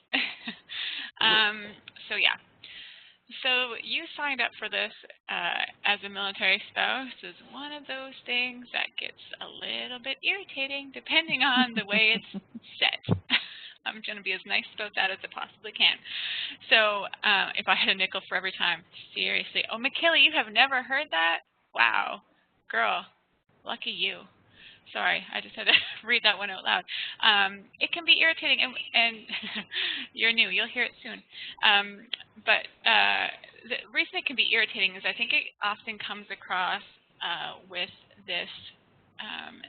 So yeah. So you signed up for this as a military spouse is one of those things that gets a little bit irritating depending on the way it's set. I'm going to be as nice about that as I possibly can. So if I had a nickel for every time, seriously. Oh, Michele, you have never heard that? Wow. Girl, lucky you. Sorry, I just had to read that one out loud. It can be irritating, and you're new. You'll hear it soon. But the reason it can be irritating is I think it often comes across with this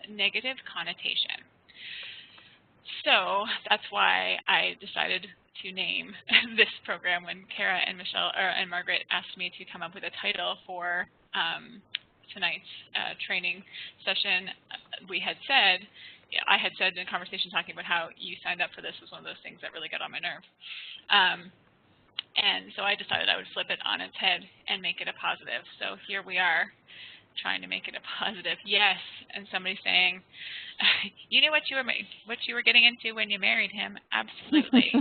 negative connotation. So that's why I decided to name this program when Kara and Michele and Margaret asked me to come up with a title for tonight's training session. I had said in a conversation talking about how you signed up for this was one of those things that really got on my nerve. And so I decided I would flip it on its head and make it a positive. So here we are trying to make it a positive. Yes, and somebody saying, you knew what you were getting into when you married him. Absolutely.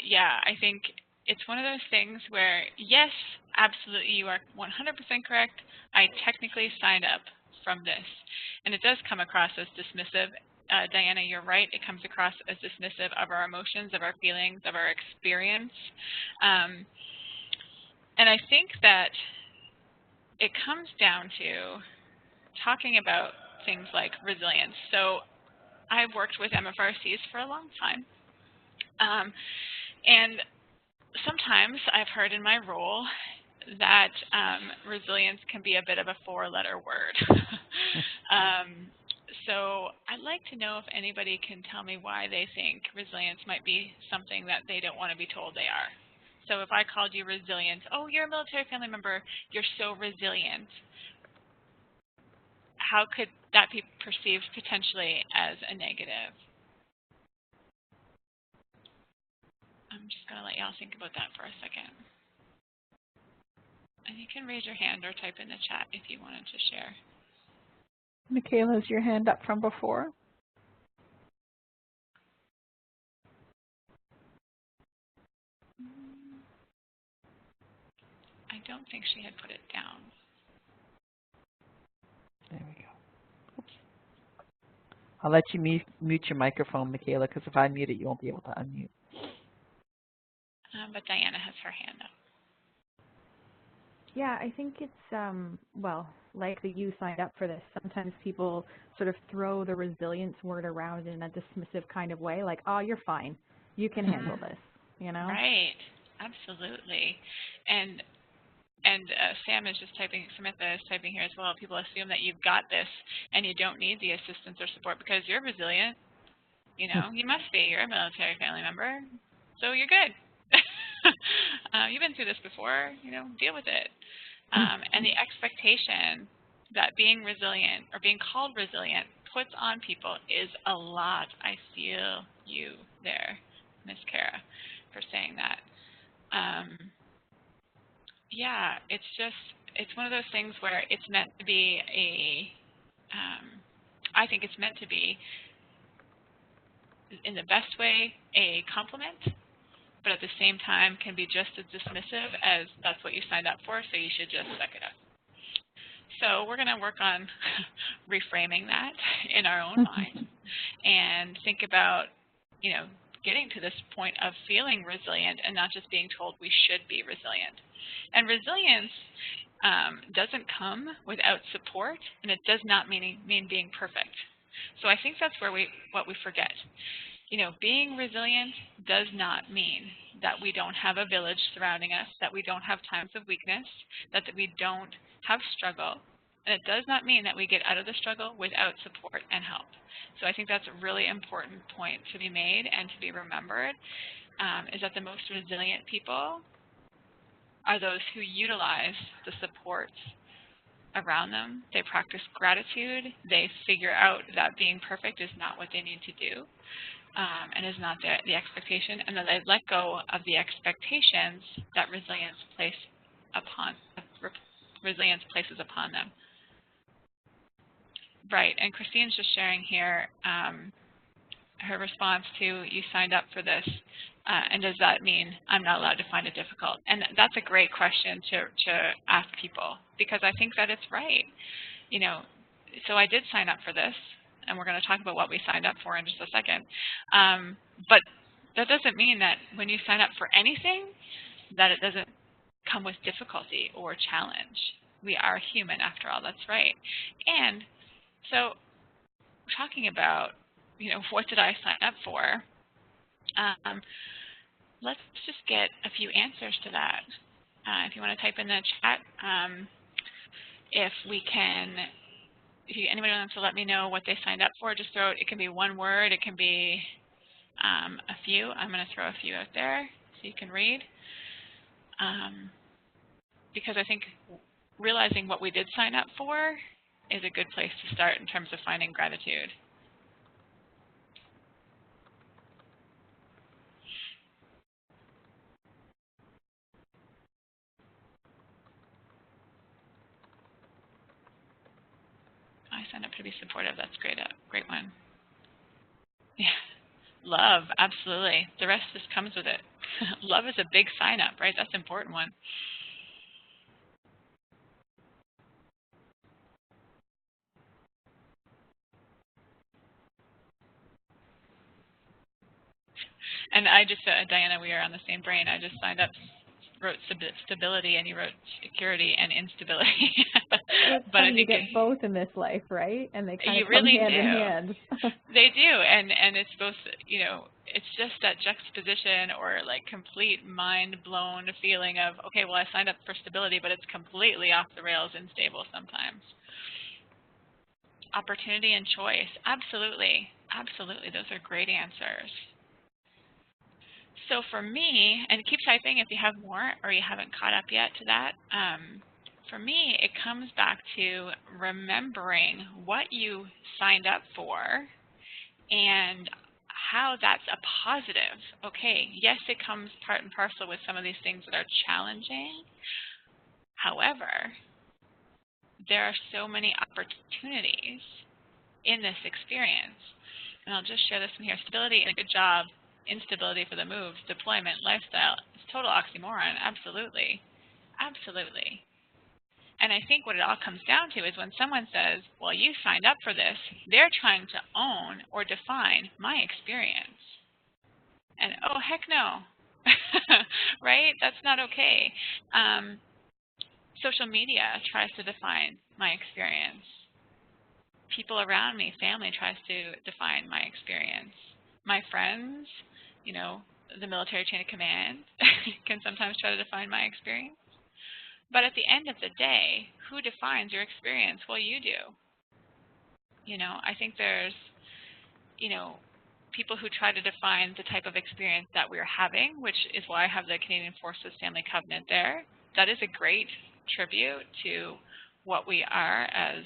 Yeah, I think it's one of those things where, yes, absolutely, you are 100% correct. I technically signed up from this. And it does come across as dismissive. Diana, you're right. It comes across as dismissive of our emotions, of our feelings, of our experience. And I think that it comes down to talking about things like resilience. So I've worked with MFRCs for a long time. And sometimes I've heard in my role that resilience can be a bit of a four-letter word. So I'd like to know if anybody can tell me why they think resilience might be something that they don't want to be told they are. So if I called you resilient, oh, you're a military family member, you're so resilient. How could that be perceived potentially as a negative? I'm just going to let y'all think about that for a second. And you can raise your hand or type in the chat if you wanted to share. Michele, is your hand up from before? I don't think she had put it down. There we go. Oops. I'll let you mute your microphone, Michele, because if I mute it, you won't be able to unmute. But Diana has her hand up. Yeah, I think it's, well, like the you signed up for this. Sometimes people sort of throw the resilience word around in a dismissive kind of way, like, oh, you're fine. You can handle this, you know? Right. Absolutely. And Sam is just typing, Samantha is typing here as well. People assume that you've got this and you don't need the assistance or support because you're resilient. You know, you must be. You're a military family member. So you're good. You've been through this before, you know, deal with it. And the expectation that being resilient or being called resilient puts on people is a lot. I feel you there, Miss Kara, for saying that. Yeah, it's one of those things where it's meant to be I think it's meant to be, in the best way, a compliment, but at the same time can be just as dismissive as that's what you signed up for, so you should just suck it up. So we're going to work on reframing that in our own mind and think about, getting to this point of feeling resilient and not just being told we should be resilient. And resilience doesn't come without support, and it does not mean being perfect. So I think that's what we forget. Being resilient does not mean that we don't have a village surrounding us, that we don't have times of weakness, that we don't have struggle. And it does not mean that we get out of the struggle without support and help. So I think that's a really important point to be made and to be remembered, is that the most resilient people are those who utilize the supports around them. They practice gratitude. They figure out that being perfect is not what they need to do. And is not the expectation, and that they let go of the expectations that resilience places upon them. Right, and Kristins just sharing here her response to, you signed up for this, and does that mean I'm not allowed to find it difficult? And that's a great question to ask people, because I think that it's right. So I did sign up for this, and we're going to talk about what we signed up for in just a second. But that doesn't mean that when you sign up for anything, that it doesn't come with difficulty or challenge. We are human after all, that's right. And so talking about, what did I sign up for? Let's just get a few answers to that. If you want to type in the chat, if anybody wants to let me know what they signed up for, just throw it. It can be one word. It can be a few. I'm going to throw a few out there so you can read. Because I think realizing what we did sign up for is a good place to start in terms of finding gratitude. I signed up to be supportive. That's great. Great one. Yeah. Love, absolutely. The rest just comes with it. Love is a big sign up, right? That's an important one. And I just, Diana, we are on the same brain. I just signed up, wrote stability, and you wrote security and instability. But I think you get both in this life, right? And they kind of come really hand in hand. They do, and it's both, it's just that juxtaposition or like complete mind-blown feeling of, okay, well, I signed up for stability, but it's completely off the rails and unstable sometimes. Opportunity and choice, absolutely, absolutely. Those are great answers. So for me, and keep typing if you have more or you haven't caught up yet to that, for me, it comes back to remembering what you signed up for and how that's a positive. Okay, yes, it comes part and parcel with some of these things that are challenging. However, there are so many opportunities in this experience. And I'll just share this one here. Stability and a good job, instability for the moves, deployment, lifestyle. It's total oxymoron, absolutely. Absolutely. And I think what it all comes down to is when someone says, well, you signed up for this, they're trying to own or define my experience. And, oh, heck no. Right? That's not okay. Social media tries to define my experience. People around me, family tries to define my experience. My friends, the military chain of command can sometimes try to define my experience. But at the end of the day, who defines your experience? Well, you do. I think there's, people who try to define the type of experience that we're having, which is why I have the Canadian Forces Family Covenant there. That is a great tribute to what we are as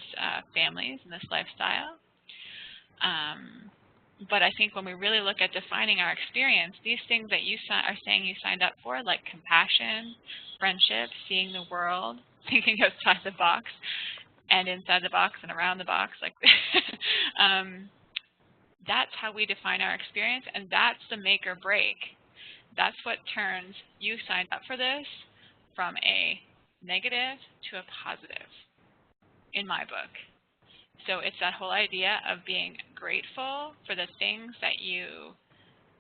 families in this lifestyle. But I think when we really look at defining our experience, these things that you are saying you signed up for, like compassion, friendship, seeing the world, thinking outside the box, and inside the box and around the box, like that's how we define our experience, and that's the make or break. That's what turns you signed up for this from a negative to a positive in my book. So it's that whole idea of being grateful for the things that you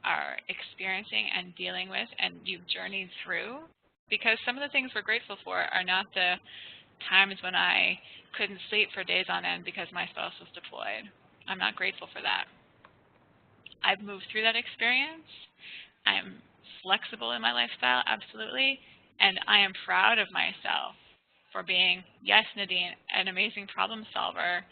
are experiencing and dealing with and you've journeyed through, because some of the things we're grateful for are not the times when I couldn't sleep for days on end because my spouse was deployed. I'm not grateful for that. I've moved through that experience. I'm flexible in my lifestyle, absolutely, and I am proud of myself for being, yes, Nadine, an amazing problem solver,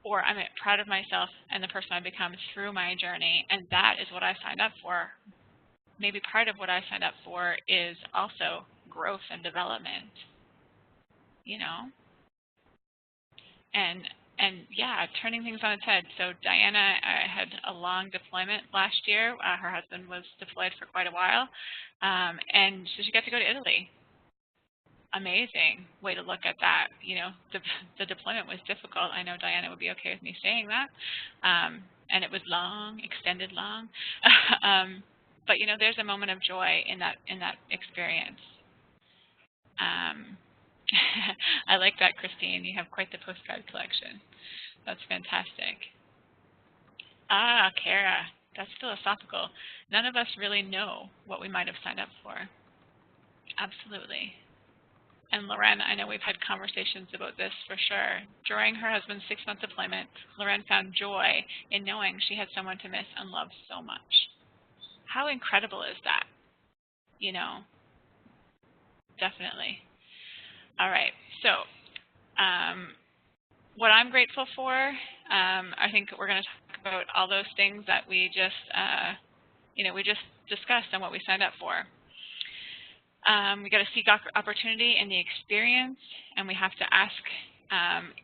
or I'm proud of myself and the person I've become through my journey, and that is what I signed up for. Maybe part of what I signed up for is also growth and development, you know? And yeah, turning things on its head. So Diana had a long deployment last year. Her husband was deployed for quite a while, and so she got to go to Italy. Amazing way to look at that. You know, the deployment was difficult. I know Diana would be okay with me saying that, and it was long, extended long. But you know, there's a moment of joy in that experience. I like that, Kristine. You have quite the postcard collection. That's fantastic. Ah, Kara, that's philosophical. None of us really know what we might have signed up for. Absolutely. And Loren, I know we've had conversations about this for sure. During her husband's 6-month deployment, Loren found joy in knowing she had someone to miss and love so much. How incredible is that? You know, definitely. All right, so what I'm grateful for, I think we're going to talk about all those things that we just, we just discussed and what we signed up for. We got to seek opportunity in the experience, and we have to ask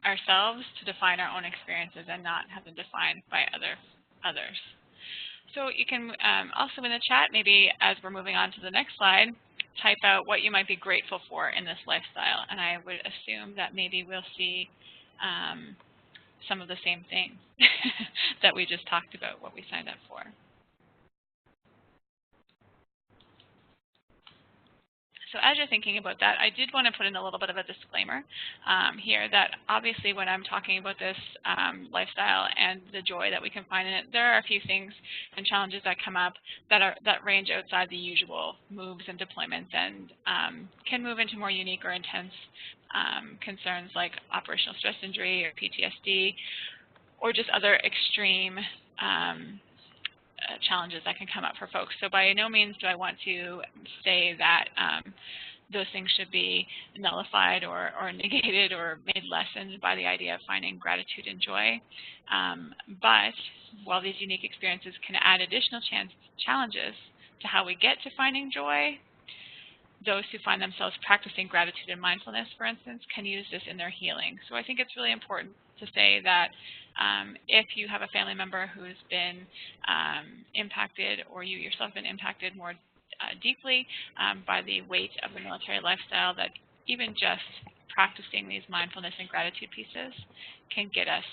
ourselves to define our own experiences and not have them defined by others. So you can also in the chat, maybe as we're moving on to the next slide, type out what you might be grateful for in this lifestyle, and I would assume that maybe we'll see some of the same things that we just talked about, what we signed up for. So as you're thinking about that, I did want to put in a little bit of a disclaimer here that obviously when I'm talking about this lifestyle and the joy that we can find in it, there are a few things and challenges that come up that range outside the usual moves and deployments and can move into more unique or intense concerns like operational stress injury or PTSD or just other extreme challenges that can come up for folks. So by no means do I want to say that those things should be nullified or negated or made lessened by the idea of finding gratitude and joy. But while these unique experiences can add additional challenges to how we get to finding joy, those who find themselves practicing gratitude and mindfulness, for instance, can use this in their healing. So I think it's really important to say that if you have a family member who's been impacted or you yourself have been impacted more deeply by the weight of the military lifestyle, that even just practicing these mindfulness and gratitude pieces can get us,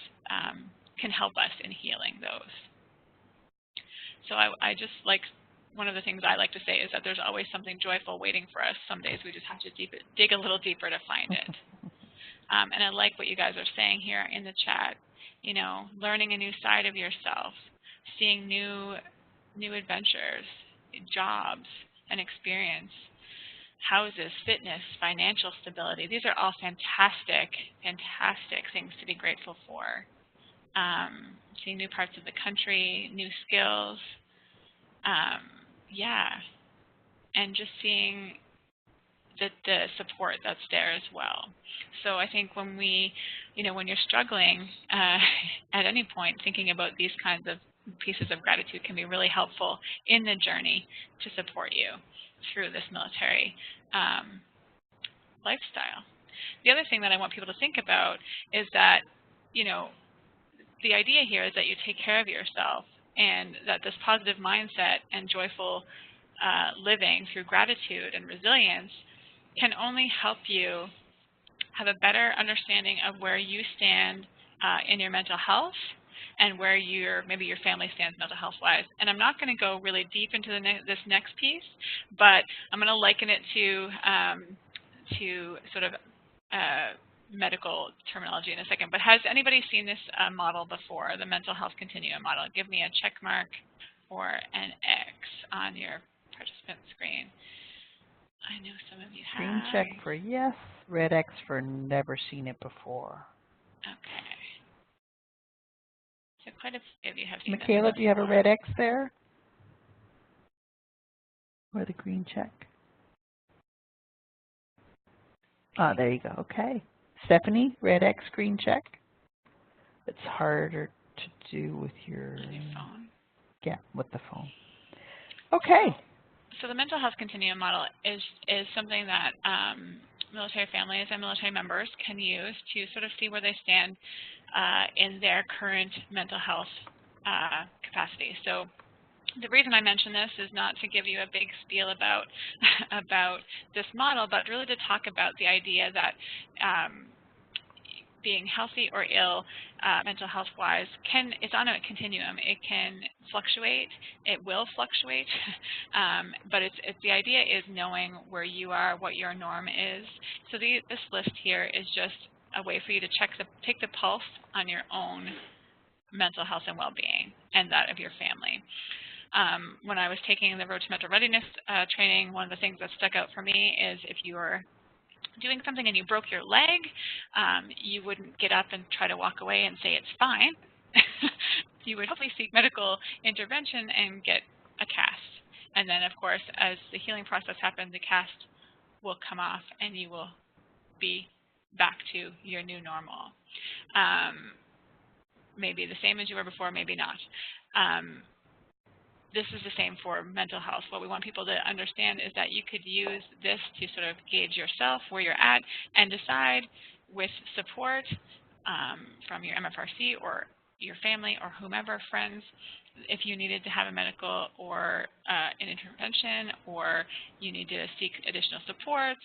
can help us in healing those. So I just like, one of the things I like to say is that there's always something joyful waiting for us. Some days we just have to dig a little deeper to find it. And I like what you guys are saying here in the chat. You know, learning a new side of yourself, seeing new adventures, jobs, and experience, houses, fitness, financial stability. These are all fantastic, fantastic things to be grateful for. Seeing new parts of the country, new skills. Yeah, and just seeing the support that's there as well. So I think when when you're struggling at any point, thinking about these kinds of pieces of gratitude can be really helpful in the journey to support you through this military lifestyle. The other thing that I want people to think about is that, the idea here is that you take care of yourself, and that this positive mindset and joyful living through gratitude and resilience can only help you have a better understanding of where you stand in your mental health and where maybe your family stands mental health-wise. And I'm not going to go really deep into this next piece, but I'm going to liken it to sort of medical terminology in a second. But has anybody seen this model before, the mental health continuum model? Give me a check mark or an X on your participant screen. I know some of you have. Green check for yes, red X for never seen it before. Okay. So quite a few of you have seen Michele, this. do you have a red X there? Or the green check? Ah, there you go. Okay. Stephanie, red X, green check. It's harder to do with your phone. Yeah, with the phone. Okay. So the mental health continuum model is something that military families and military members can use to sort of see where they stand in their current mental health capacity. So the reason I mention this is not to give you a big spiel about about this model, but really to talk about the idea that being healthy or ill, mental health-wise, it's on a continuum. It can fluctuate. It will fluctuate, but the idea is knowing where you are, what your norm is. So this list here is just a way for you to take the pulse on your own mental health and well-being and that of your family. When I was taking the Road to Mental Readiness training, one of the things that stuck out for me is if you were doing something and you broke your leg, you wouldn't get up and try to walk away and say it's fine. You would hopefully seek medical intervention and get a cast. And then, of course, as the healing process happens, the cast will come off and you will be back to your new normal. Maybe the same as you were before, maybe not. This is the same for mental health. What we want people to understand is that you could use this to sort of gauge yourself, where you're at, and decide with support from your MFRC or your family or whomever, friends, if you needed to have a medical or an intervention, or you need to seek additional supports.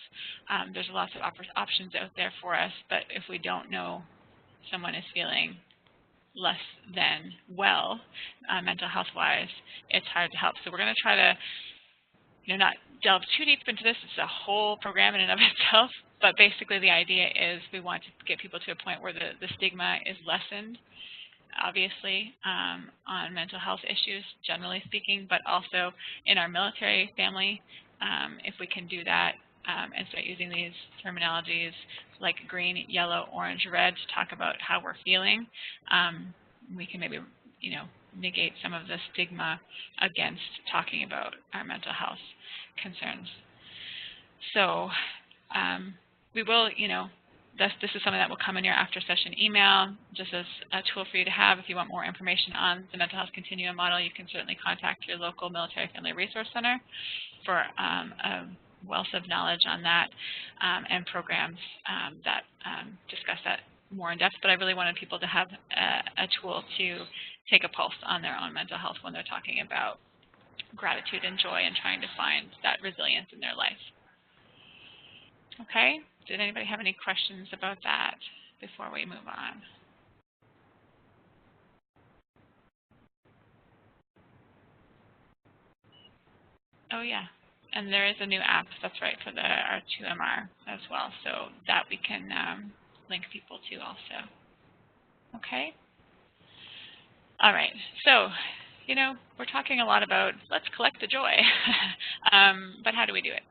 There's lots of options out there for us, but if we don't know someone is feeling less than well, mental health-wise, it's hard to help. So we're going to try to, not delve too deep into this. It's a whole program in and of itself. But basically, the idea is we want to get people to a point where the stigma is lessened, obviously, on mental health issues, generally speaking, but also in our military family, if we can do that and start using these terminologies like green, yellow, orange, red to talk about how we're feeling, we can maybe, negate some of the stigma against talking about our mental health concerns. So we will, this is something that will come in your after-session email, just as a tool for you to have. If you want more information on the mental health continuum model, you can certainly contact your local Military Family Resource Center for a wealth of knowledge on that and programs that discuss that more in depth. But I really wanted people to have a tool to take a pulse on their own mental health when they're talking about gratitude and joy and trying to find that resilience in their life. Okay, did anybody have any questions about that before we move on? Oh yeah, and there is a new app, that's right, for the R2MR as well, so that we can link people to also. Okay? All right, so, we're talking a lot about let's collect the joy, but how do we do it?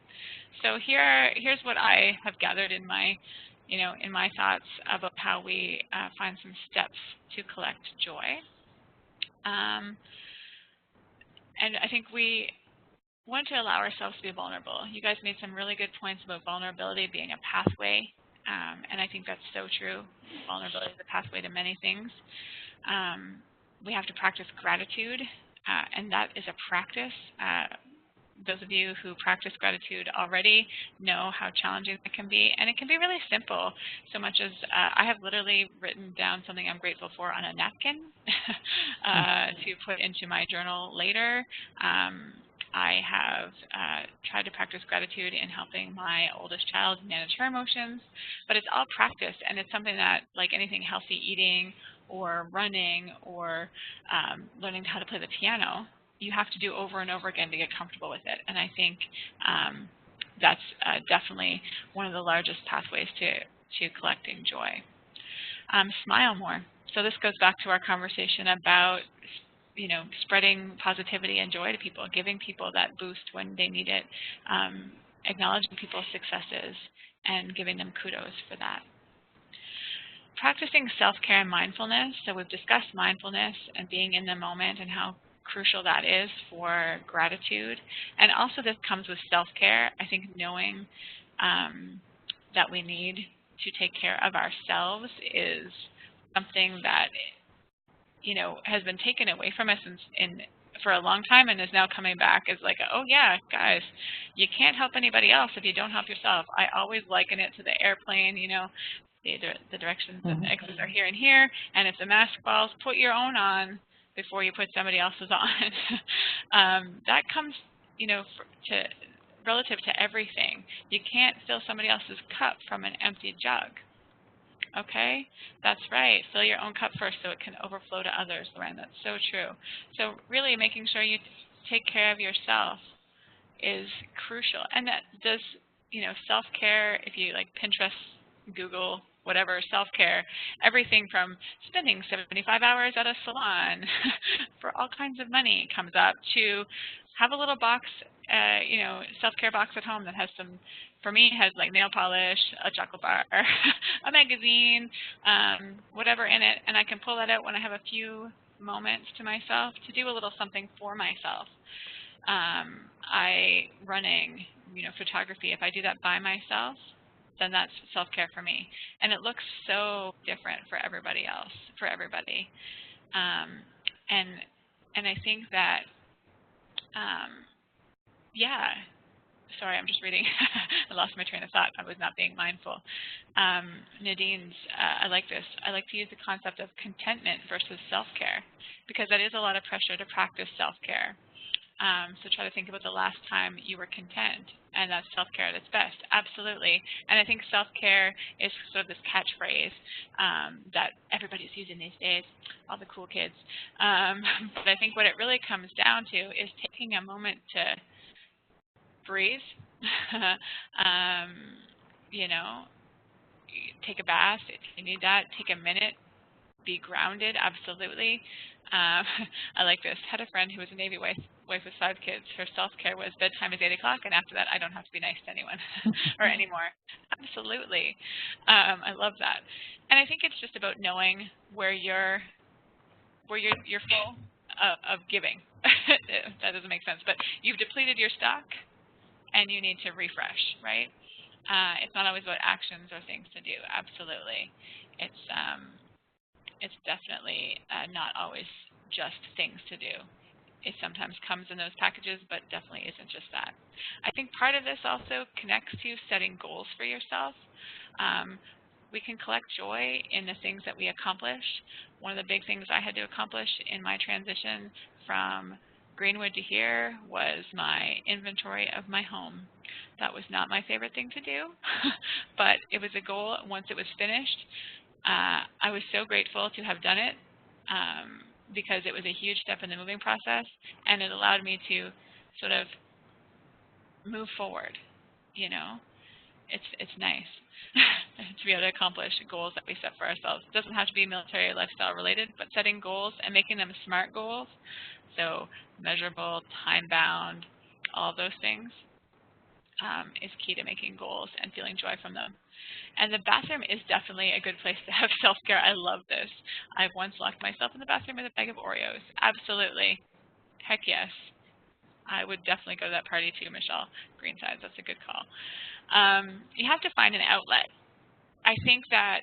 So here's what I have gathered in my, in my thoughts about how we find some steps to collect joy. And I think we want to allow ourselves to be vulnerable. You guys made some really good points about vulnerability being a pathway, and I think that's so true. Vulnerability is a pathway to many things. We have to practice gratitude, and that is a practice. those of you who practice gratitude already know how challenging it can be, and it can be really simple. So much as I have literally written down something I'm grateful for on a napkin to put into my journal later. I have tried to practice gratitude in helping my oldest child manage her emotions, but it's all practice, and it's something that, like anything healthy eating or running or learning how to play the piano, you have to do over and over again to get comfortable with it. And I think that's definitely one of the largest pathways to collecting joy. Smile more. So this goes back to our conversation about spreading positivity and joy to people, giving people that boost when they need it, acknowledging people's successes, and giving them kudos for that. Practicing self-care and mindfulness. So we've discussed mindfulness and being in the moment and how crucial that is for gratitude. And also this comes with self-care. I think knowing that we need to take care of ourselves is something that has been taken away from us for a long time and is now coming back as like, oh yeah, guys, you can't help anybody else if you don't help yourself. I always liken it to the airplane, the directions and exits are here and here, and if the mask falls, put your own on before you put somebody else's on. That comes, relative to everything. You can't fill somebody else's cup from an empty jug. Okay, that's right. Fill your own cup first so it can overflow to others, Lorraine. That's so true. So really making sure you take care of yourself is crucial. And that does, self-care, if you like Pinterest, Google, whatever, self-care, everything from spending 75 hours at a salon for all kinds of money comes up to have a little box, self-care box at home that has some, for me, has like nail polish, a chocolate bar, a magazine, whatever in it, and I can pull that out when I have a few moments to myself to do a little something for myself. Running, photography, if I do that by myself, then that's self-care for me. And it looks so different for everybody else, And I think that, sorry, I'm just reading. I lost my train of thought. I was not being mindful. Nadine's, I like this. I like to use the concept of contentment versus self-care because that is a lot of pressure to practice self-care. So try to think about the last time you were content, and that's self-care at its best. Absolutely. And I think self-care is sort of this catchphrase that everybody's using these days, all the cool kids. But I think what it really comes down to is taking a moment to breathe, take a bath if you need that, take a minute, be grounded, absolutely. I like this. Had a friend who was a Navy wife with 5 kids. Her self-care was bedtime is 8 o'clock, and after that, I don't have to be nice to anyone or anymore. Absolutely. I love that. And I think it's just about knowing where you're full of giving. That doesn't make sense, but you've depleted your stock, and you need to refresh, right? It's not always about actions or things to do. Absolutely. It's definitely not always just things to do. It sometimes comes in those packages, but definitely isn't just that. I think part of this also connects to setting goals for yourself. We can collect joy in the things that we accomplish. One of the big things I had to accomplish in my transition from Greenwood to here was my inventory of my home. That was not my favorite thing to do, but it was a goal. Once it was finished, I was so grateful to have done it because it was a huge step in the moving process, and it allowed me to sort of move forward. It's nice to be able to accomplish goals that we set for ourselves. It doesn't have to be military lifestyle related, but setting goals and making them SMART goals, so measurable, time-bound, all of those things, is key to making goals and feeling joy from them. And the bathroom is definitely a good place to have self-care. I love this. I've once locked myself in the bathroom with a bag of Oreos. Absolutely. Heck yes. I would definitely go to that party too, Michele. Greensides, that's a good call. You have to find an outlet. I think that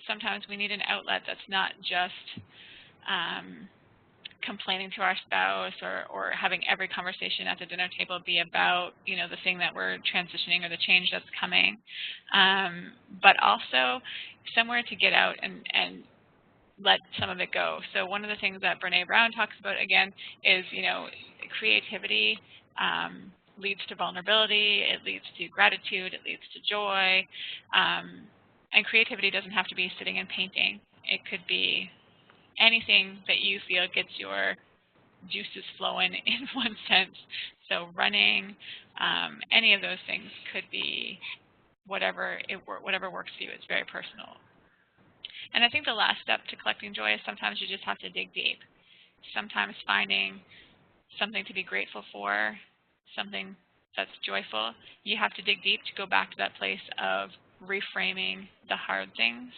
sometimes we need an outlet that's not just complaining to our spouse or having every conversation at the dinner table be about, you know, the thing that we're transitioning or the change that's coming, but also somewhere to get out and let some of it go. So one of the things that Brene Brown talks about, again, is, you know, creativity leads to vulnerability, it leads to gratitude, it leads to joy, and creativity doesn't have to be sitting and painting. It could be anything that you feel gets your juices flowing in one sense. So running, any of those things could be whatever works for you. It's very personal. And I think the last step to collecting joy is sometimes you just have to dig deep. Sometimes finding something to be grateful for, something that's joyful, you have to dig deep to go back to that place of reframing the hard things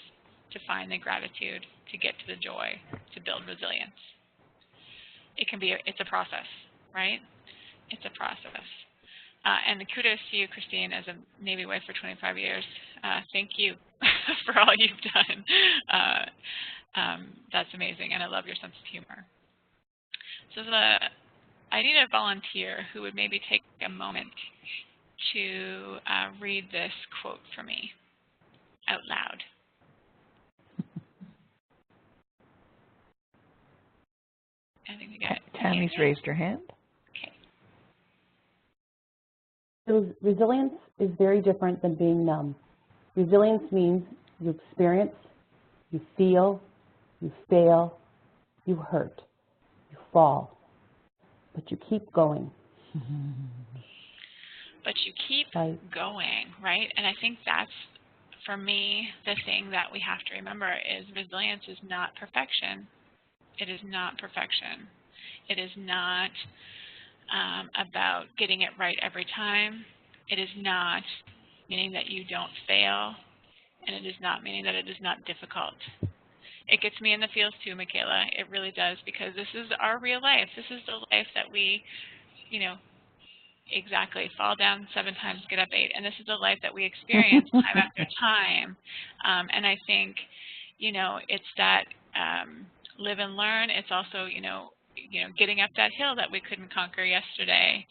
to find the gratitude, to get to the joy, to build resilience. It's a process, right? It's a process. And the kudos to you, Kristine, as a Navy wife for 25 years. Thank you for all you've done. That's amazing, and I love your sense of humor. So I need a volunteer who would maybe take a moment to read this quote for me out loud. I think we got it. Tammy's raised her hand. Okay. So resilience is very different than being numb. Resilience means you experience, you feel, you fail, you hurt, you fall, but you keep going. But you keep going, right? And I think that's, for me, the thing that we have to remember is resilience is not perfection. It is not perfection. It is not about getting it right every time. It is not meaning that you don't fail. And it is not meaning that it is not difficult. It gets me in the feels too, Michele. It really does, because this is our real life. This is the life that we, you know, exactly, fall down 7 times, get up 8. And this is the life that we experience time after time. And I think, you know, it's that live and learn. It's also, you know, getting up that hill that we couldn't conquer yesterday,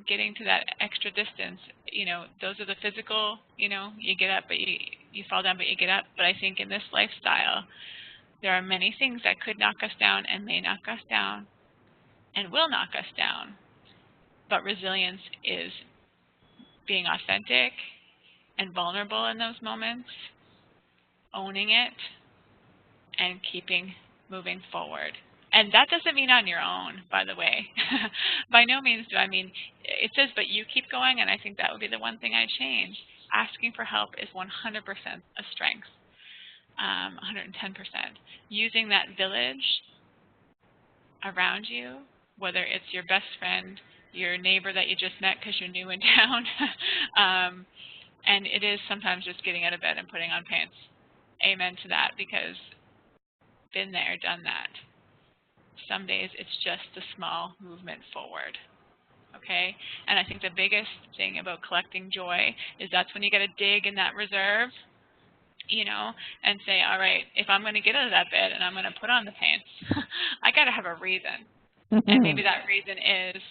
getting to that extra distance. You know, those are the physical, you know, you get up, but you fall down, but you get up. But I think in this lifestyle, there are many things that could knock us down and may knock us down and will knock us down. But resilience is being authentic and vulnerable in those moments, owning it, and keeping moving forward. And that doesn't mean on your own, by the way. By no means do I mean, it says, but you keep going, and I think that would be the one thing I'd change. Asking for help is 100% a strength, 110%. Using that village around you, whether it's your best friend, your neighbor that you just met because you're new in town, and it is sometimes just getting out of bed and putting on pants. Amen to that, because been there, done that. Some days it's just a small movement forward, okay? And I think the biggest thing about collecting joy is that's when you got to dig in that reserve, you know, and say, all right, if I'm going to get out of that bed and I'm going to put on the pants, I got to have a reason. And maybe that reason is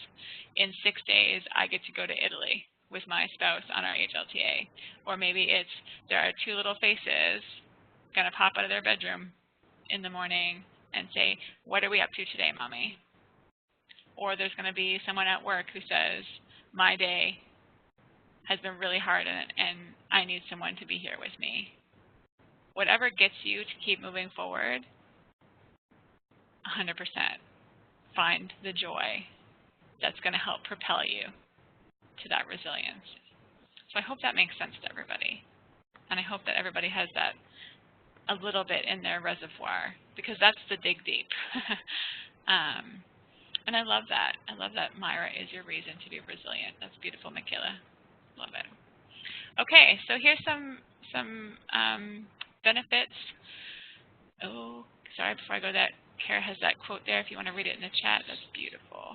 in 6 days I get to go to Italy with my spouse on our HLTA. Or maybe it's there are 2 little faces going to pop out of their bedroom in the morning and say, what are we up to today, Mommy? Or there's going to be someone at work who says, my day has been really hard and I need someone to be here with me. Whatever gets you to keep moving forward, 100%. Find the joy that's going to help propel you to that resilience. So I hope that makes sense to everybody. And I hope that everybody has that a little bit in their reservoir, because that's the dig deep. And I love that. I love that Myra is your reason to be resilient. That's beautiful, Michele. Love it. Okay, so here's some benefits. Oh, sorry, before I go to that, Kara has that quote there. If you want to read it in the chat, that's beautiful.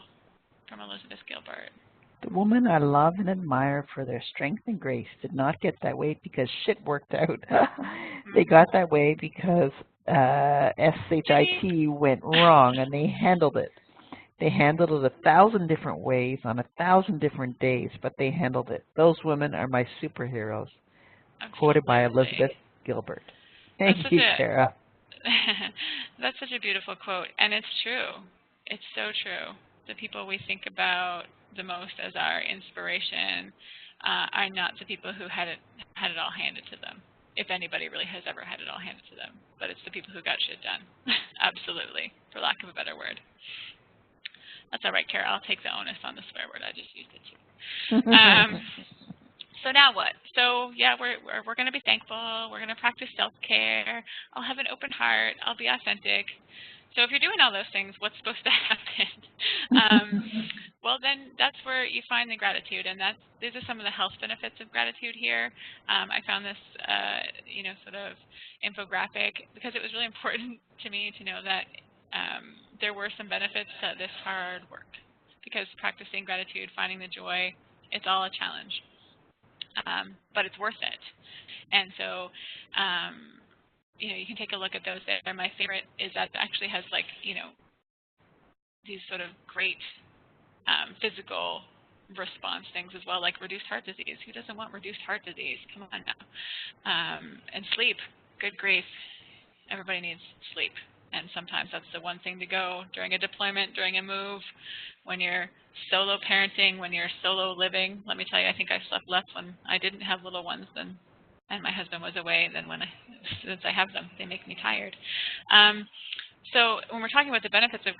From Elizabeth Gilbert. The woman I love and admire for their strength and grace did not get that way because shit worked out. They got that way because SHIT went wrong, and they handled it. They handled it 1,000 different ways on 1,000 different days, but they handled it. Those women are my superheroes. Absolutely. Quoted by Elizabeth Gilbert. Thank you, Tara. That's such a beautiful quote, and it's true. It's so true. The people we think about the most as our inspiration are not the people who had it all handed to them, if anybody really has ever had it all handed to them. But it's the people who got shit done. Absolutely, for lack of a better word. That's all right, Kara. I'll take the onus on the swear word. I just used it too. So now what? So yeah, we're going to be thankful. We're going to practice self-care. I'll have an open heart. I'll be authentic. So if you're doing all those things, what's supposed to happen? Well, then that's where you find the gratitude, and these are some of the health benefits of gratitude here. I found this, sort of infographic because it was really important to me to know that there were some benefits to this hard work, because practicing gratitude, finding the joy, it's all a challenge. But it's worth it. And so, you can take a look at those there. My favorite is that it actually has, these sort of great physical response things as well, like reduced heart disease. Who doesn't want reduced heart disease? Come on now. And sleep. Good grief. Everybody needs sleep. And sometimes that's the one thing to go during a deployment, during a move, when you're solo parenting, when you're solo living. Let me tell you, I think I slept less when I didn't have little ones and my husband was away than since I have them. They make me tired. So when we're talking about the benefits of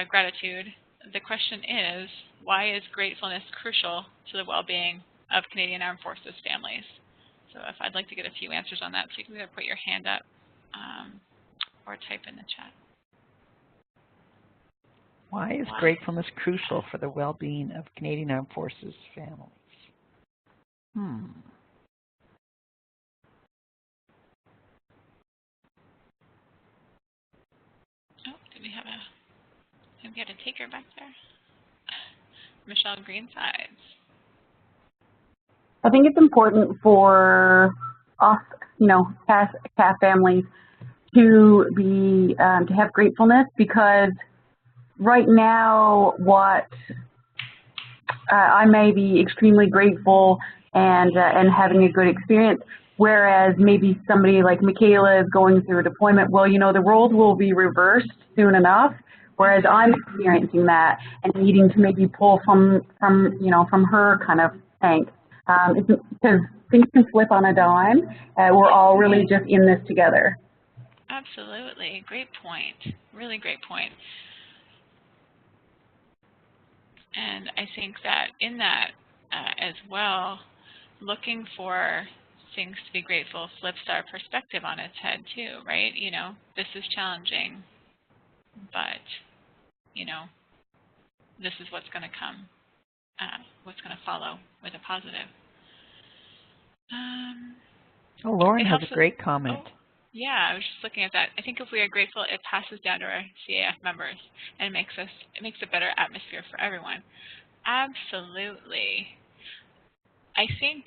gratitude, the question is, why is gratefulness crucial to the well-being of Canadian Armed Forces families? So if I'd like to get a few answers on that, so you can either put your hand up or type in the chat. Why is gratefulness crucial for the well-being of Canadian Armed Forces families? Oh, did we have a taker back there? Michele Greensides. I think it's important for us, CAF families to be to have gratefulness, because right now I may be extremely grateful and having a good experience, whereas maybe somebody like Michele is going through a deployment. Well, the roles will be reversed soon enough, whereas I'm experiencing that and needing to maybe pull from her kind of tank. Because things can flip on a dime. We're all really just in this together. Absolutely. Great point. Really great point. And I think that in that as well, looking for things to be grateful flips our perspective on its head too, right? This is challenging, but, this is what's going to come, what's going to follow with a positive. Lauren has a great comment. Yeah, I was just looking at that. I think if we are grateful, it passes down to our CAF members and it makes a better atmosphere for everyone. Absolutely. I think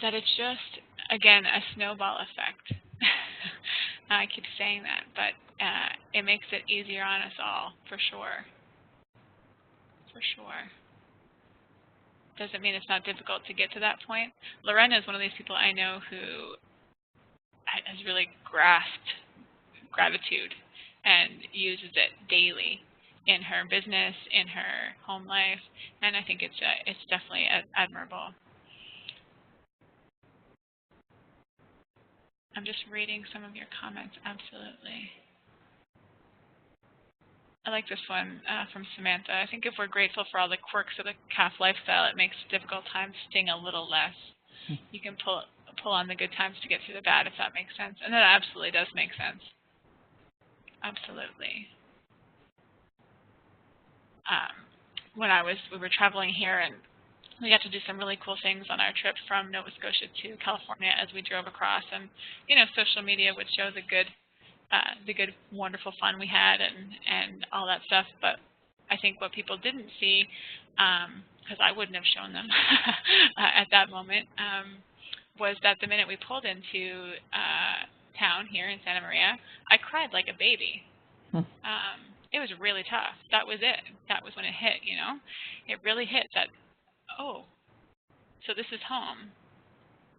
that it's just, again, a snowball effect. I keep saying that, but it makes it easier on us all, for sure. For sure. Doesn't mean it's not difficult to get to that point. Lorena is one of these people I know who has really grasped gratitude and uses it daily in her business, in her home life, and I think it's definitely admirable. I'm just reading some of your comments. Absolutely. I like this one from Samantha. I think if we're grateful for all the quirks of the CAF lifestyle, it makes difficult times sting a little less. You can pull on the good times to get through the bad, if that makes sense. And that absolutely does make sense. Absolutely. When we were traveling here, and we got to do some really cool things on our trip from Nova Scotia to California as we drove across. And social media would show the good, wonderful fun we had and all that stuff. But I think what people didn't see, because I wouldn't have shown them at that moment, was that the minute we pulled into town here in Santa Maria, I cried like a baby. It was really tough. That was it. That was when it hit, you know. It really hit that, oh, so this is home.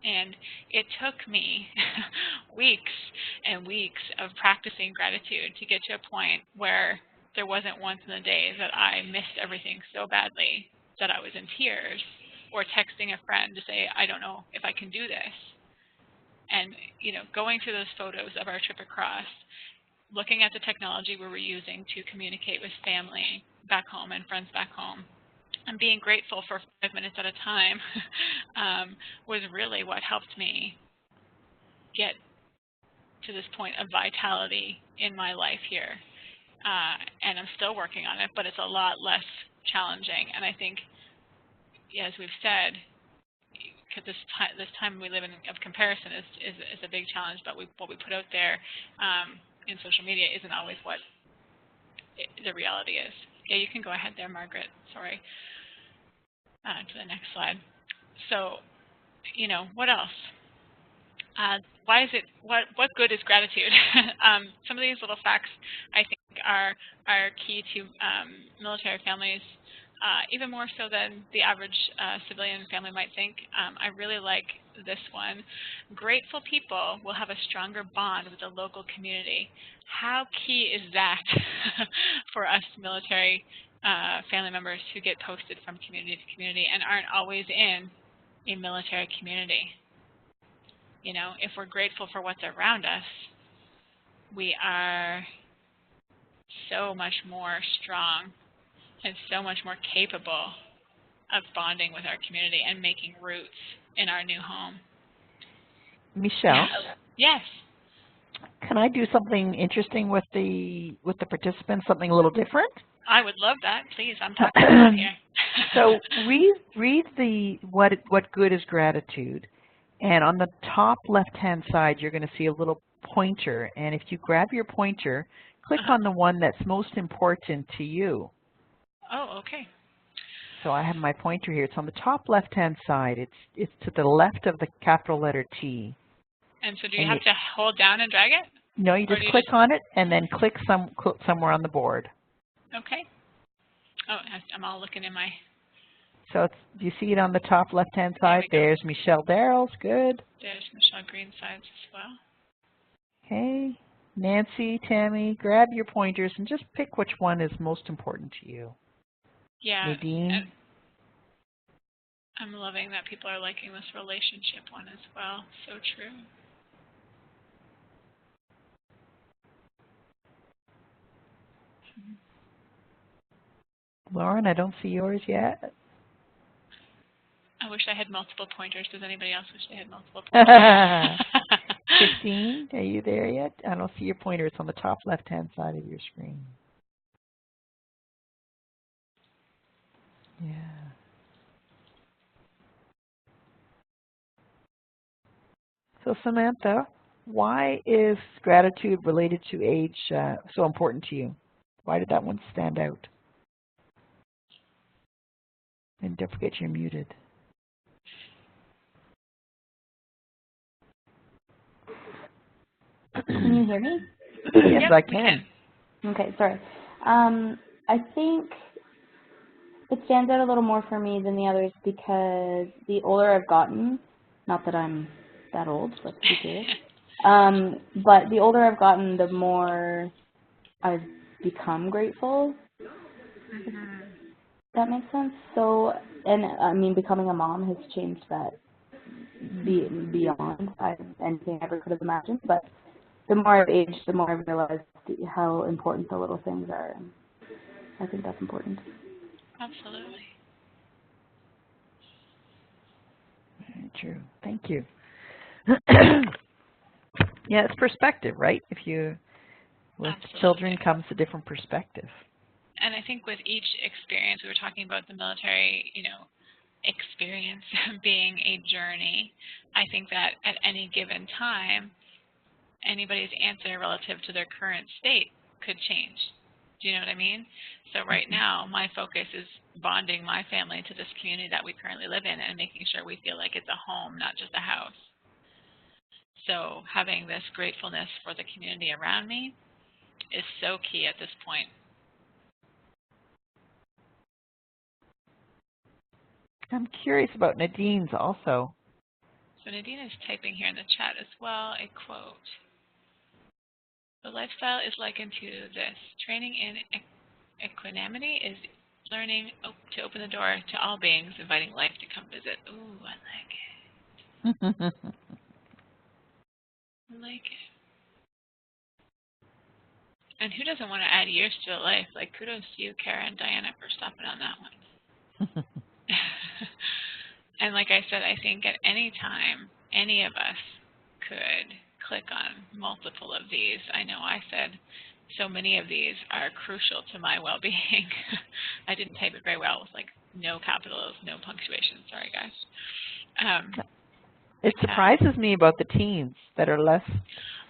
And it took me weeks and weeks of practicing gratitude to get to a point where there wasn't once in a day that I missed everything so badly that I was in tears or texting a friend to say, I don't know if I can do this. And, you know, going through those photos of our trip across, looking at the technology we were using to communicate with family back home and friends back home, and being grateful for 5 minutes at a time was really what helped me get to this point of vitality in my life here. And I'm still working on it, but it's a lot less challenging. And I think, as we've said, this time we live in of comparison is a big challenge, but what we put out there in social media isn't always what the reality is. Yeah, you can go ahead there, Margaret. Sorry. To the next slide. So, you know, what else? Why is it? What good is gratitude? Some of these little facts I think are key to military families, even more so than the average civilian family might think. I really like this one. Grateful people will have a stronger bond with the local community. How key is that for us military family members who get posted from community to community and aren't always in a military community? You know, if we're grateful for what's around us, we are so much more strong and so much more capable of bonding with our community and making roots in our new home. Michele? Yes. Can I do something interesting with the participants, something a little different? I would love that. Please, I'm talking about here. So read the what good is gratitude, and on the top left-hand side, you're going to see a little pointer, and if you grab your pointer, click on the one that's most important to you. Oh, okay. So I have my pointer here. It's on the top left-hand side. It's to the left of the capital letter T. And so do you have to hold down and drag it? No, you just click on it and then click somewhere on the board. Okay. Oh, I'm all looking in my... So do you see it on the top left-hand side? There's Michele Darrell's. Good. There's Michele Greenside's as well. Okay. Nancy, Tammy, grab your pointers and just pick which one is most important to you. Yeah. Nadine? I'm loving that people are liking this relationship one as well. So true. Lauren, I don't see yours yet. I wish I had multiple pointers. Does anybody else wish they had multiple pointers? Kristins, are you there yet? I don't see your pointer. It's on the top left-hand side of your screen. Yeah. So Samantha, why is gratitude related to age so important to you? Why did that one stand out? And don't forget you're muted. Can you hear me? Yes, yep, I can. Okay, sorry. I think it stands out a little more for me than the others because the older I've gotten, not that I'm that old, let's be serious, but the older I've gotten, the more I've become grateful. That makes sense. So, and I mean, becoming a mom has changed that beyond anything I ever could have imagined. But the more I've aged, the more I've realized how important the little things are. And I think that's important. Absolutely. Very true. Thank you. Yeah, it's perspective, right? With Absolutely. children comes a different perspective. And I think with each experience, we were talking about the military, experience being a journey. I think that at any given time, anybody's answer relative to their current state could change. Do you know what I mean? So right now, my focus is bonding my family to this community that we currently live in and making sure we feel like it's a home, not just a house. So so having this gratefulness for the community around me is so key at this point. I'm curious about Nadine's also. So Nadine is typing here in the chat as well a quote. The lifestyle is likened to this. Training in equanimity is learning to open the door to all beings, inviting life to come visit. Ooh, I like it. I like it. And who doesn't want to add years to their life? Like, kudos to you, Kara and Diana, for stopping on that one. And like I said, I think at any time, any of us could click on multiple of these. I know I said so many of these are crucial to my well-being. I didn't type it very well with like no capitals, no punctuation. Sorry, guys. It surprises me about the teens that are less.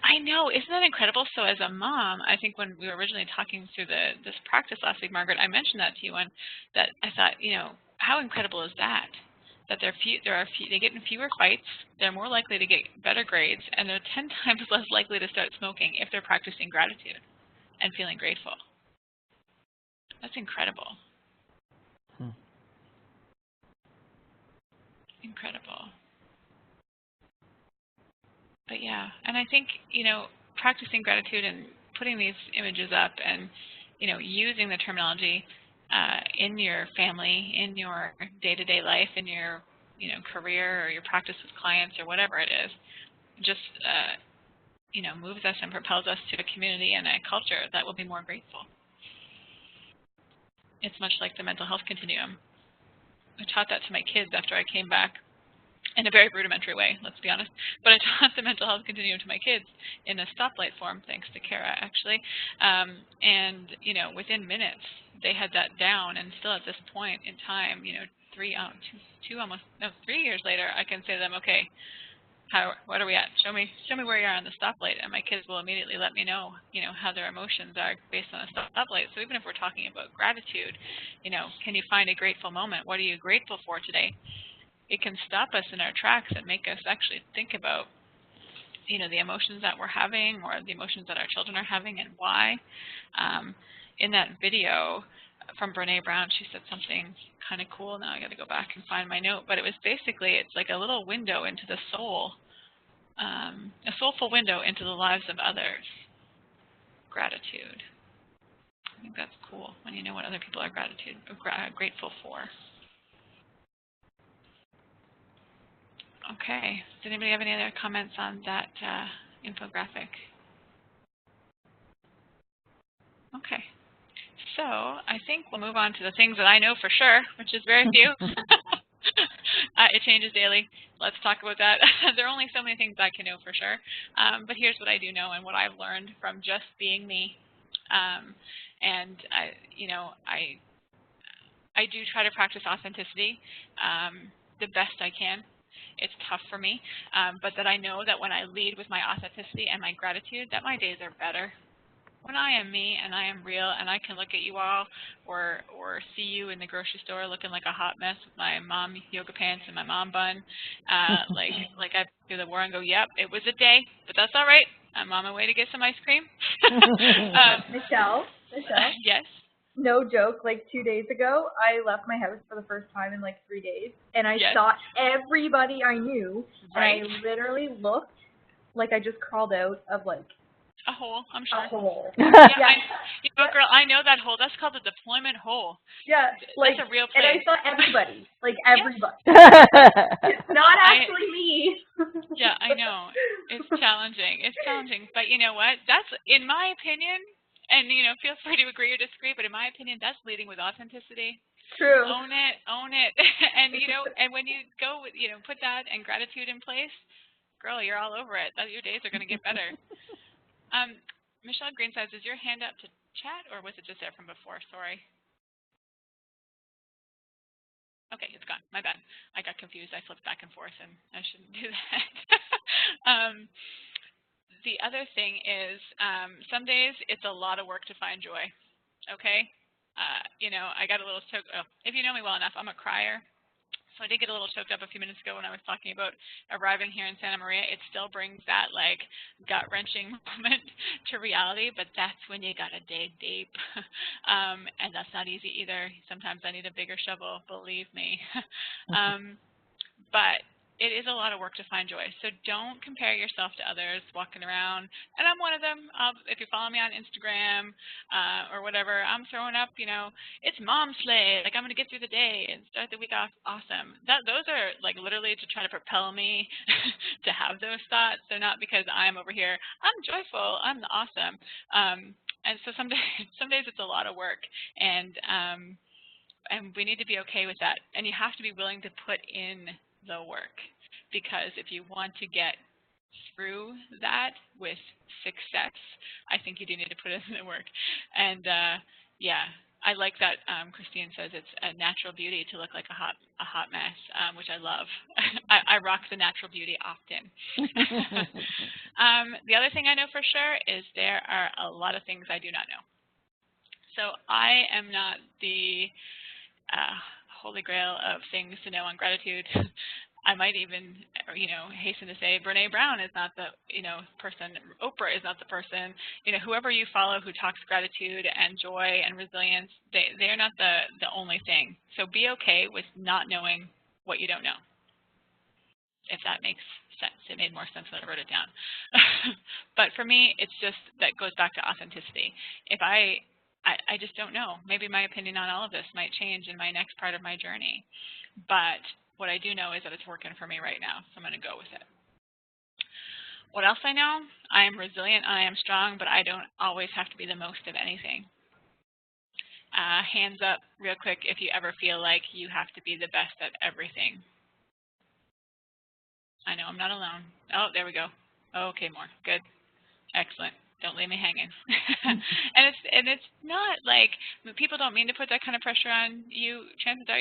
I know, isn't that incredible? So as a mom, I think when we were originally talking through this practice last week, Margaret, I mentioned that to you, and that I thought, you know, how incredible is that? That they get in fewer fights, they're more likely to get better grades, and they're 10 times less likely to start smoking if they're practicing gratitude and feeling grateful. That's incredible. Incredible. But yeah, and I think, you know, practicing gratitude and putting these images up and, you know, using the terminology in your family, in your day-to-day life, in your, you know, career or your practice with clients or whatever it is, just, you know, moves us and propels us to a community and a culture that will be more grateful. It's much like the mental health continuum. I taught that to my kids after I came back. In a very rudimentary way, let's be honest. But I taught the mental health continuum to my kids in a stoplight form, thanks to Kara, actually. And, you know, within minutes, they had that down. And still at this point in time, you know, 3 years later, I can say to them, okay, what are we at? Show me where you are on the stoplight. And my kids will immediately let me know, you know, how their emotions are based on a stoplight. So even if we're talking about gratitude, you know, can you find a grateful moment? What are you grateful for today? It can stop us in our tracks and make us actually think about, you know, the emotions that we're having or the emotions that our children are having and why. In that video from Brene Brown, she said something kind of cool. Now I got to go back and find my note. But it was basically, it's like a little window into the soul, a soulful window into the lives of others. Gratitude. I think that's cool when you know what other people are grateful for. Okay. Does anybody have any other comments on that infographic? Okay. So I think we'll move on to the things that I know for sure, which is very few. It changes daily. Let's talk about that. There are only so many things I can know for sure. But here's what I do know and what I've learned from just being me. And I do try to practice authenticity the best I can. It's tough for me, but that I know that when I lead with my authenticity and my gratitude, that my days are better. When I am me and I am real and I can look at you all or see you in the grocery store looking like a hot mess with my mom yoga pants and my mom bun, like I through the war and go, yep, it was a day, but that's all right. I'm on my way to get some ice cream. Michele? Yes? No joke, like 2 days ago, I left my house for the first time in like 3 days, and I saw everybody I knew, right. And I literally looked like I just crawled out of like a hole, I'm sure. A hole. Yeah, girl, I know that hole. That's called the deployment hole. Yeah, like, that's a real place. And I saw everybody, like everybody. It's not actually me. Yeah, I know. It's challenging. It's challenging, but you know what? That's, in my opinion, and you know, feel free to agree or disagree, but in my opinion, that's leading with authenticity. True. Own it, and you know, and when you go, you know, put that and gratitude in place, girl, you're all over it. Your days are going to get better. Michele Green says, is your hand up to chat, or was it just there from before? Sorry. Okay, it's gone. My bad. I got confused. I flipped back and forth, and I shouldn't do that. The other thing is, some days it's a lot of work to find joy. Okay? You know, I got a little if you know me well enough, I'm a crier. So I did get a little choked up a few minutes ago when I was talking about arriving here in Santa Maria. It still brings that like gut-wrenching moment to reality, but that's when you gotta dig deep. And that's not easy either. Sometimes I need a bigger shovel, believe me. But it is a lot of work to find joy. So don't compare yourself to others walking around. And I'm one of them. If you follow me on Instagram or whatever, I'm throwing up, it's mom slay. Like, I'm going to get through the day and start the week off awesome. Those are, like, literally to try to propel me to have those thoughts. They're not because I'm over here, I'm joyful, I'm awesome. And so some days it's a lot of work. And we need to be okay with that. And you have to be willing to put in the work, because if you want to get through that with success, I think you do need to put in the work. And yeah, I like that Kristine says it's a natural beauty to look like a hot mess, which I love. I rock the natural beauty often. The other thing I know for sure is there are a lot of things I do not know. So I am not the holy grail of things to know on gratitude. I might even, hasten to say Brene Brown is not the, person. Oprah is not the person. Whoever you follow who talks gratitude and joy and resilience, they're not the only thing. So be okay with not knowing what you don't know, if that makes sense. It made more sense when I wrote it down. But for me, it's just, that goes back to authenticity. If I just don't know. Maybe my opinion on all of this might change in my next part of my journey. But what I do know is that it's working for me right now, so I'm going to go with it. What else I know? I am resilient, I am strong, but I don't always have to be the most of anything. Hands up real quick if you ever feel like you have to be the best at everything. I know I'm not alone. Oh, there we go. Okay, more. Good. Excellent. Don't leave me hanging. and it's not like, people don't mean to put that kind of pressure on you. Chances are,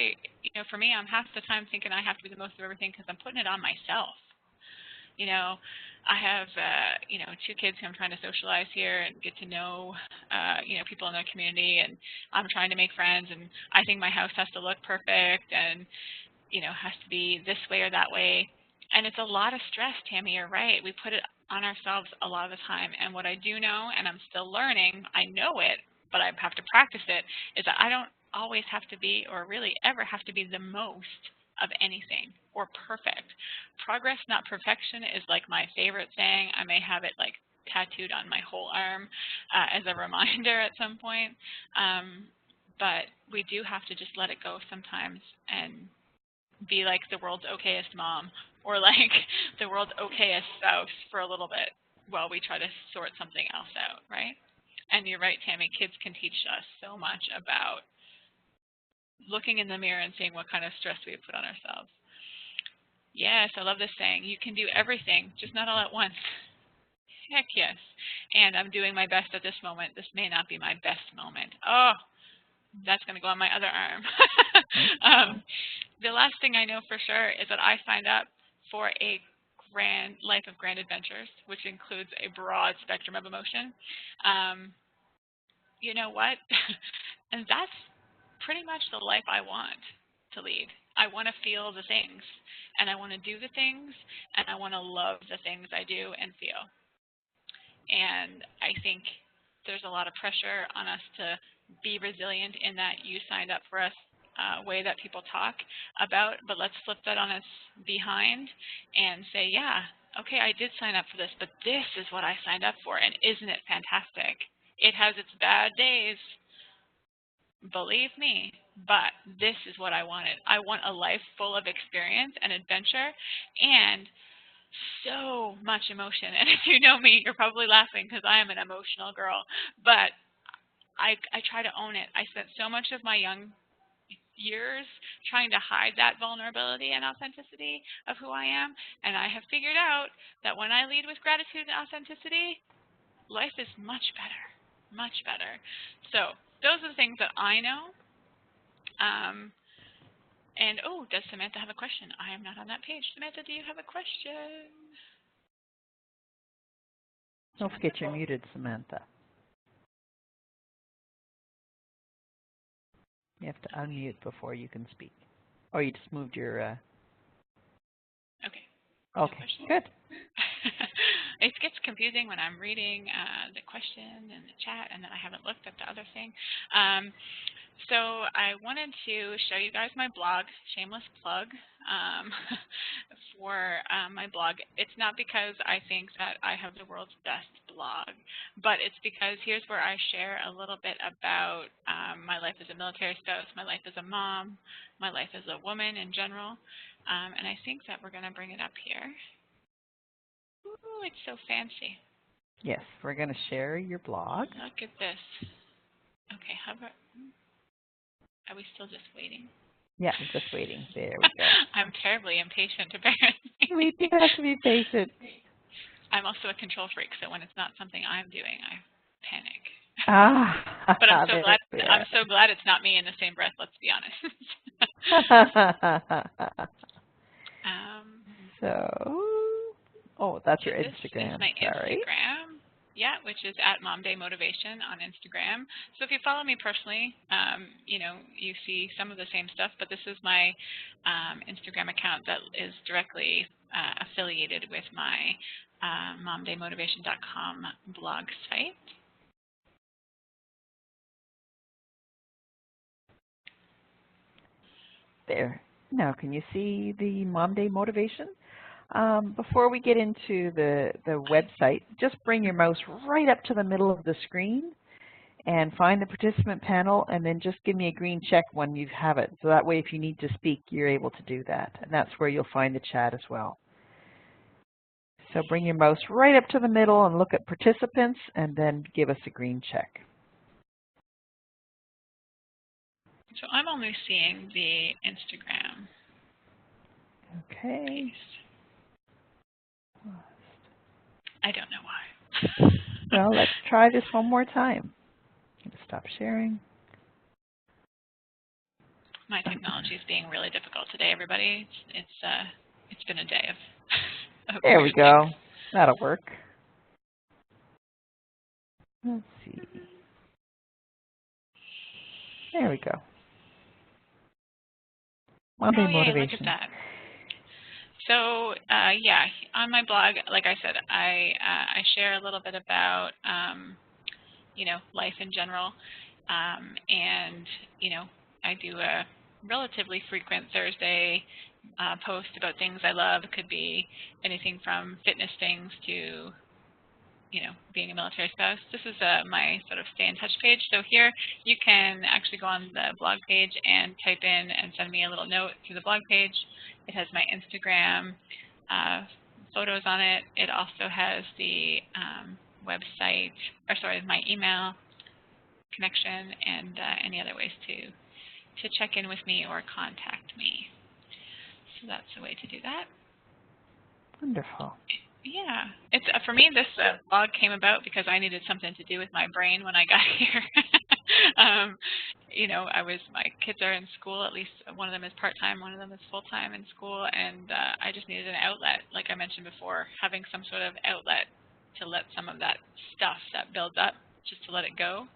for me, I'm half the time thinking I have to be the most of everything because I'm putting it on myself. I have, 2 kids who I'm trying to socialize here and get to know, people in their community, and I'm trying to make friends, and I think my house has to look perfect and, has to be this way or that way. And it's a lot of stress, Tammy, you're right. We put it on ourselves a lot of the time. And what I do know, and I'm still learning, I know it, but I have to practice it, is that I don't always have to be, or really ever have to be, the most of anything or perfect. Progress, not perfection, is like my favorite saying. I may have it like tattooed on my whole arm as a reminder at some point. But we do have to just let it go sometimes and be like the world's okayest mom, or like the world's okayest spouse for a little bit while we try to sort something else out, right? And you're right, Tammy, kids can teach us so much about looking in the mirror and seeing what kind of stress we put on ourselves. Yes, I love this saying. You can do everything, just not all at once. Heck yes. And I'm doing my best at this moment. This may not be my best moment. Oh, that's going to go on my other arm. The last thing I know for sure is that I signed up for a life of grand adventures, which includes a broad spectrum of emotion. You know what? And that's pretty much the life I want to lead. I want to feel the things, and I want to do the things, and I want to love the things I do and feel. And I think there's a lot of pressure on us to be resilient in that you signed up for us way that people talk about, but let's flip that on its behind and say, yeah, okay, I did sign up for this, but this is what I signed up for, and isn't it fantastic? It has its bad days, believe me, but this is what I wanted. I want a life full of experience and adventure and so much emotion. And if you know me, you're probably laughing because I am an emotional girl, but I try to own it. I spent so much of my young years trying to hide that vulnerability and authenticity of who I am, and I have figured out that when I lead with gratitude and authenticity, life is much better, much better. So those are the things that I know. And oh, does Samantha have a question? I am not on that page. Samantha, do you have a question? Don't forget you're muted, Samantha. You have to unmute before you can speak. Oh, you just moved your, Okay. okay, good. It gets confusing when I'm reading the question and the chat, and then I haven't looked at the other thing. So I wanted to show you guys my blog, shameless plug, for my blog. It's not because I think that I have the world's best blog, but it's because here's where I share a little bit about my life as a military spouse, my life as a mom, my life as a woman in general, and I think that we're going to bring it up here. Ooh, it's so fancy. Yes, we're going to share your blog. Look at this. Okay, how about... Are we still just waiting? Yeah, we're just waiting. There we go. I'm terribly impatient, apparently. We do have to be patient. I'm also a control freak, so when it's not something I'm doing, I panic. But I'm so glad it's not me in the same breath, let's be honest. Oh, that's your This Instagram. is my Sorry. Instagram. Yeah, which is at Mom Day Motivation on Instagram. So if you follow me personally, you know, you see some of the same stuff, but this is my Instagram account that is directly affiliated with my momdaymotivation.com blog site. There. Now, can you see the Mom Day Motivation? Before we get into the website, just bring your mouse right up to the middle of the screen and find the participant panel, and then just give me a green check when you have it. So that way, if you need to speak, you're able to do that. And that's where you'll find the chat as well. So bring your mouse right up to the middle and look at participants, and then give us a green check. So I'm only seeing the Instagram. Okay. I don't know why. Well, let's try this one more time. Stop sharing. My technology is being really difficult today, everybody. It's been a day of there we go. Things. That'll work. Let's see. There we go. Monday Motivation. Look at that. So yeah, on my blog, like I said, I share a little bit about you know, life in general, and you know, I do a relatively frequent Thursday post about things I love. It could be anything from fitness things to, you know, being a military spouse. This is my sort of stay in touch page. So here you can actually go on the blog page and type in and send me a little note through the blog page. It has my Instagram photos on it. It also has the website, or sorry, my email connection, and any other ways to check in with me or contact me. So that's a way to do that. Wonderful. Yeah, it's for me. This blog came about because I needed something to do with my brain when I got here. You know, my kids are in school. At least one of them is part-time, one of them is full-time in school, and I just needed an outlet. Like I mentioned before, having some sort of outlet to let some of that stuff that builds up, just to let it go.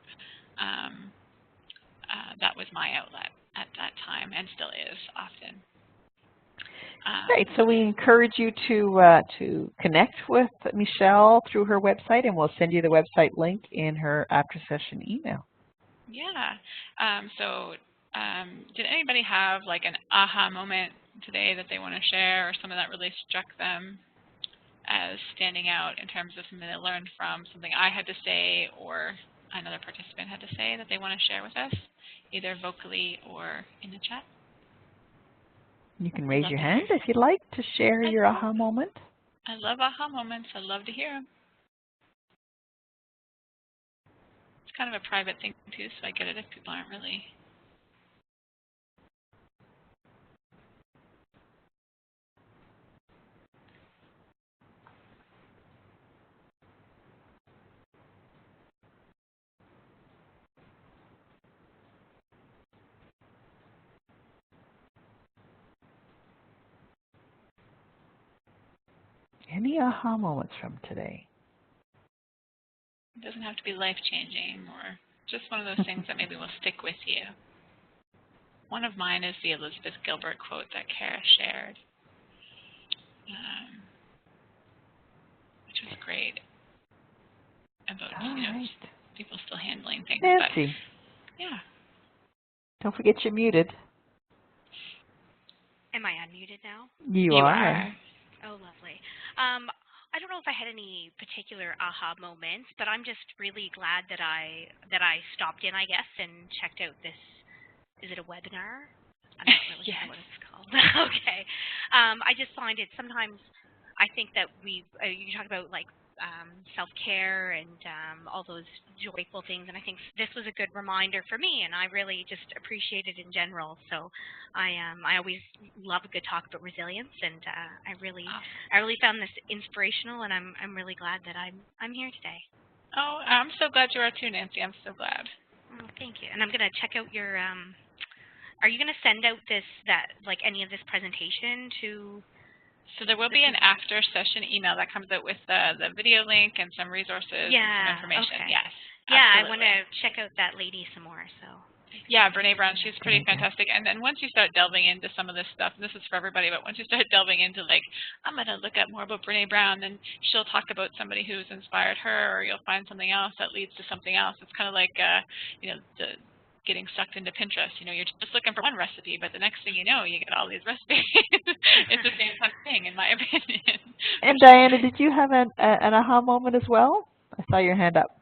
That was my outlet at that time, and still is often. Great. So we encourage you to connect with Michele through her website, and we'll send you the website link in her after-session email. Yeah. Did anybody have like an aha moment today that they want to share, or something that really struck them as standing out in terms of something they learned from something I had to say or another participant had to say that they want to share with us, either vocally or in the chat? You can raise your hand if you'd like to share your aha moment. I love aha moments. I love to hear them. It's kind of a private thing too, so I get it if people aren't really. Any aha moments from today? It doesn't have to be life-changing, or just one of those things that maybe will stick with you. one of mine is the Elizabeth Gilbert quote that Kara shared, which was great about people still handling things. Nancy. But, yeah. Don't forget you're muted. Am I unmuted now? You are. Oh, lovely. I don't know if I had any particular aha moments, but I'm just really glad that I stopped in, I guess, and checked out this. Is it a webinar? I'm not really Yes. sure what it's called. Okay. I just find it sometimes. I think that you talk about like self-care and all those joyful things, and I think this was a good reminder for me, and I really just appreciate it in general. So I always love a good talk about resilience, and I really found this inspirational, and I'm really glad that I'm here today. Oh, I'm so glad you are too, Nancy. I'm so glad. Oh, thank you. And I'm gonna check out your. Are you gonna send out any of this presentation to? So there will be an after session email that comes out with the video link and some resources and some information. Okay. Yes. Yeah, absolutely. I want to check out that lady some more. So. Yeah, Brene Brown, she's pretty fantastic. And then once you start delving into some of this stuff, and this is for everybody, but once you start delving into like, I'm going to look up more about Brene Brown, then she'll talk about somebody who's inspired her, or you'll find something else that leads to something else. It's kind of like, getting sucked into Pinterest. You're just looking for one recipe, but the next thing you know, you get all these recipes. It's the same kind of thing, in my opinion. And Diana, did you have an aha moment as well? I saw your hand up.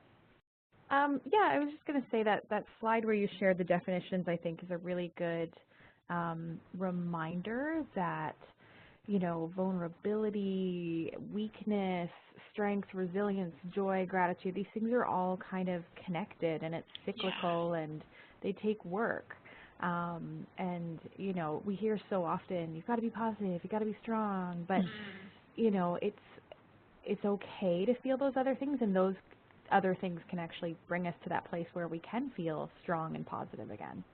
Yeah, I was just going to say that slide where you shared the definitions, I think, is a really good reminder that, vulnerability, weakness, strength, resilience, joy, gratitude, these things are all kind of connected, and it's cyclical, and they take work. And, we hear so often, you've got to be positive, you've got to be strong, but, it's okay to feel those other things, and those other things can actually bring us to that place where we can feel strong and positive again.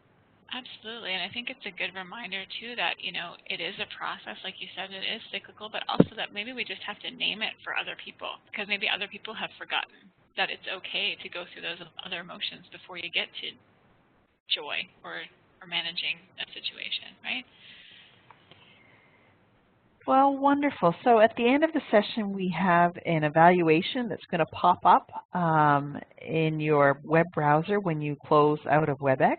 Absolutely, and I think it's a good reminder, too, that, it is a process, like you said, it is cyclical, but also that maybe we just have to name it for other people, because maybe other people have forgotten that it's okay to go through those other emotions before you get to joy or managing that situation, right? Well, wonderful. So at the end of the session, we have an evaluation that's going to pop up in your web browser when you close out of WebEx.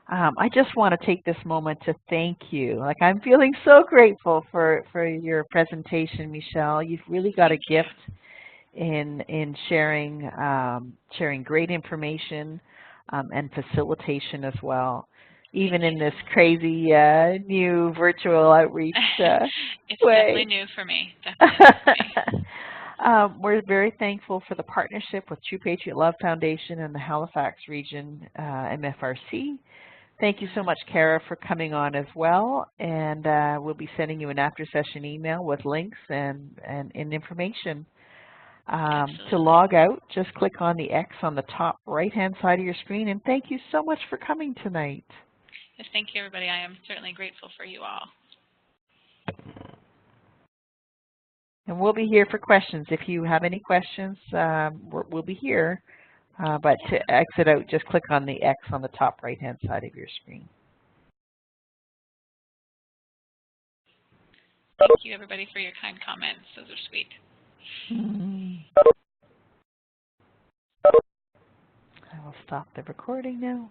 I just want to take this moment to thank you. Like, I'm feeling so grateful for your presentation, Michele. You've really got a gift in sharing great information and facilitation as well. Even in this crazy new virtual outreach it's way. definitely new for me. Definitely. We're very thankful for the partnership with True Patriot Love Foundation and the Halifax Region MFRC. Thank you so much, Kara, for coming on as well. And we'll be sending you an after-session email with links and information. To log out, just click on the X on the top right-hand side of your screen. And thank you so much for coming tonight. Yes, thank you, everybody. I am certainly grateful for you all. And we'll be here for questions. If you have any questions, we'll be here. But to exit out, just click on the X on the top right-hand side of your screen. Thank you, everybody, for your kind comments. Those are sweet. I will stop the recording now.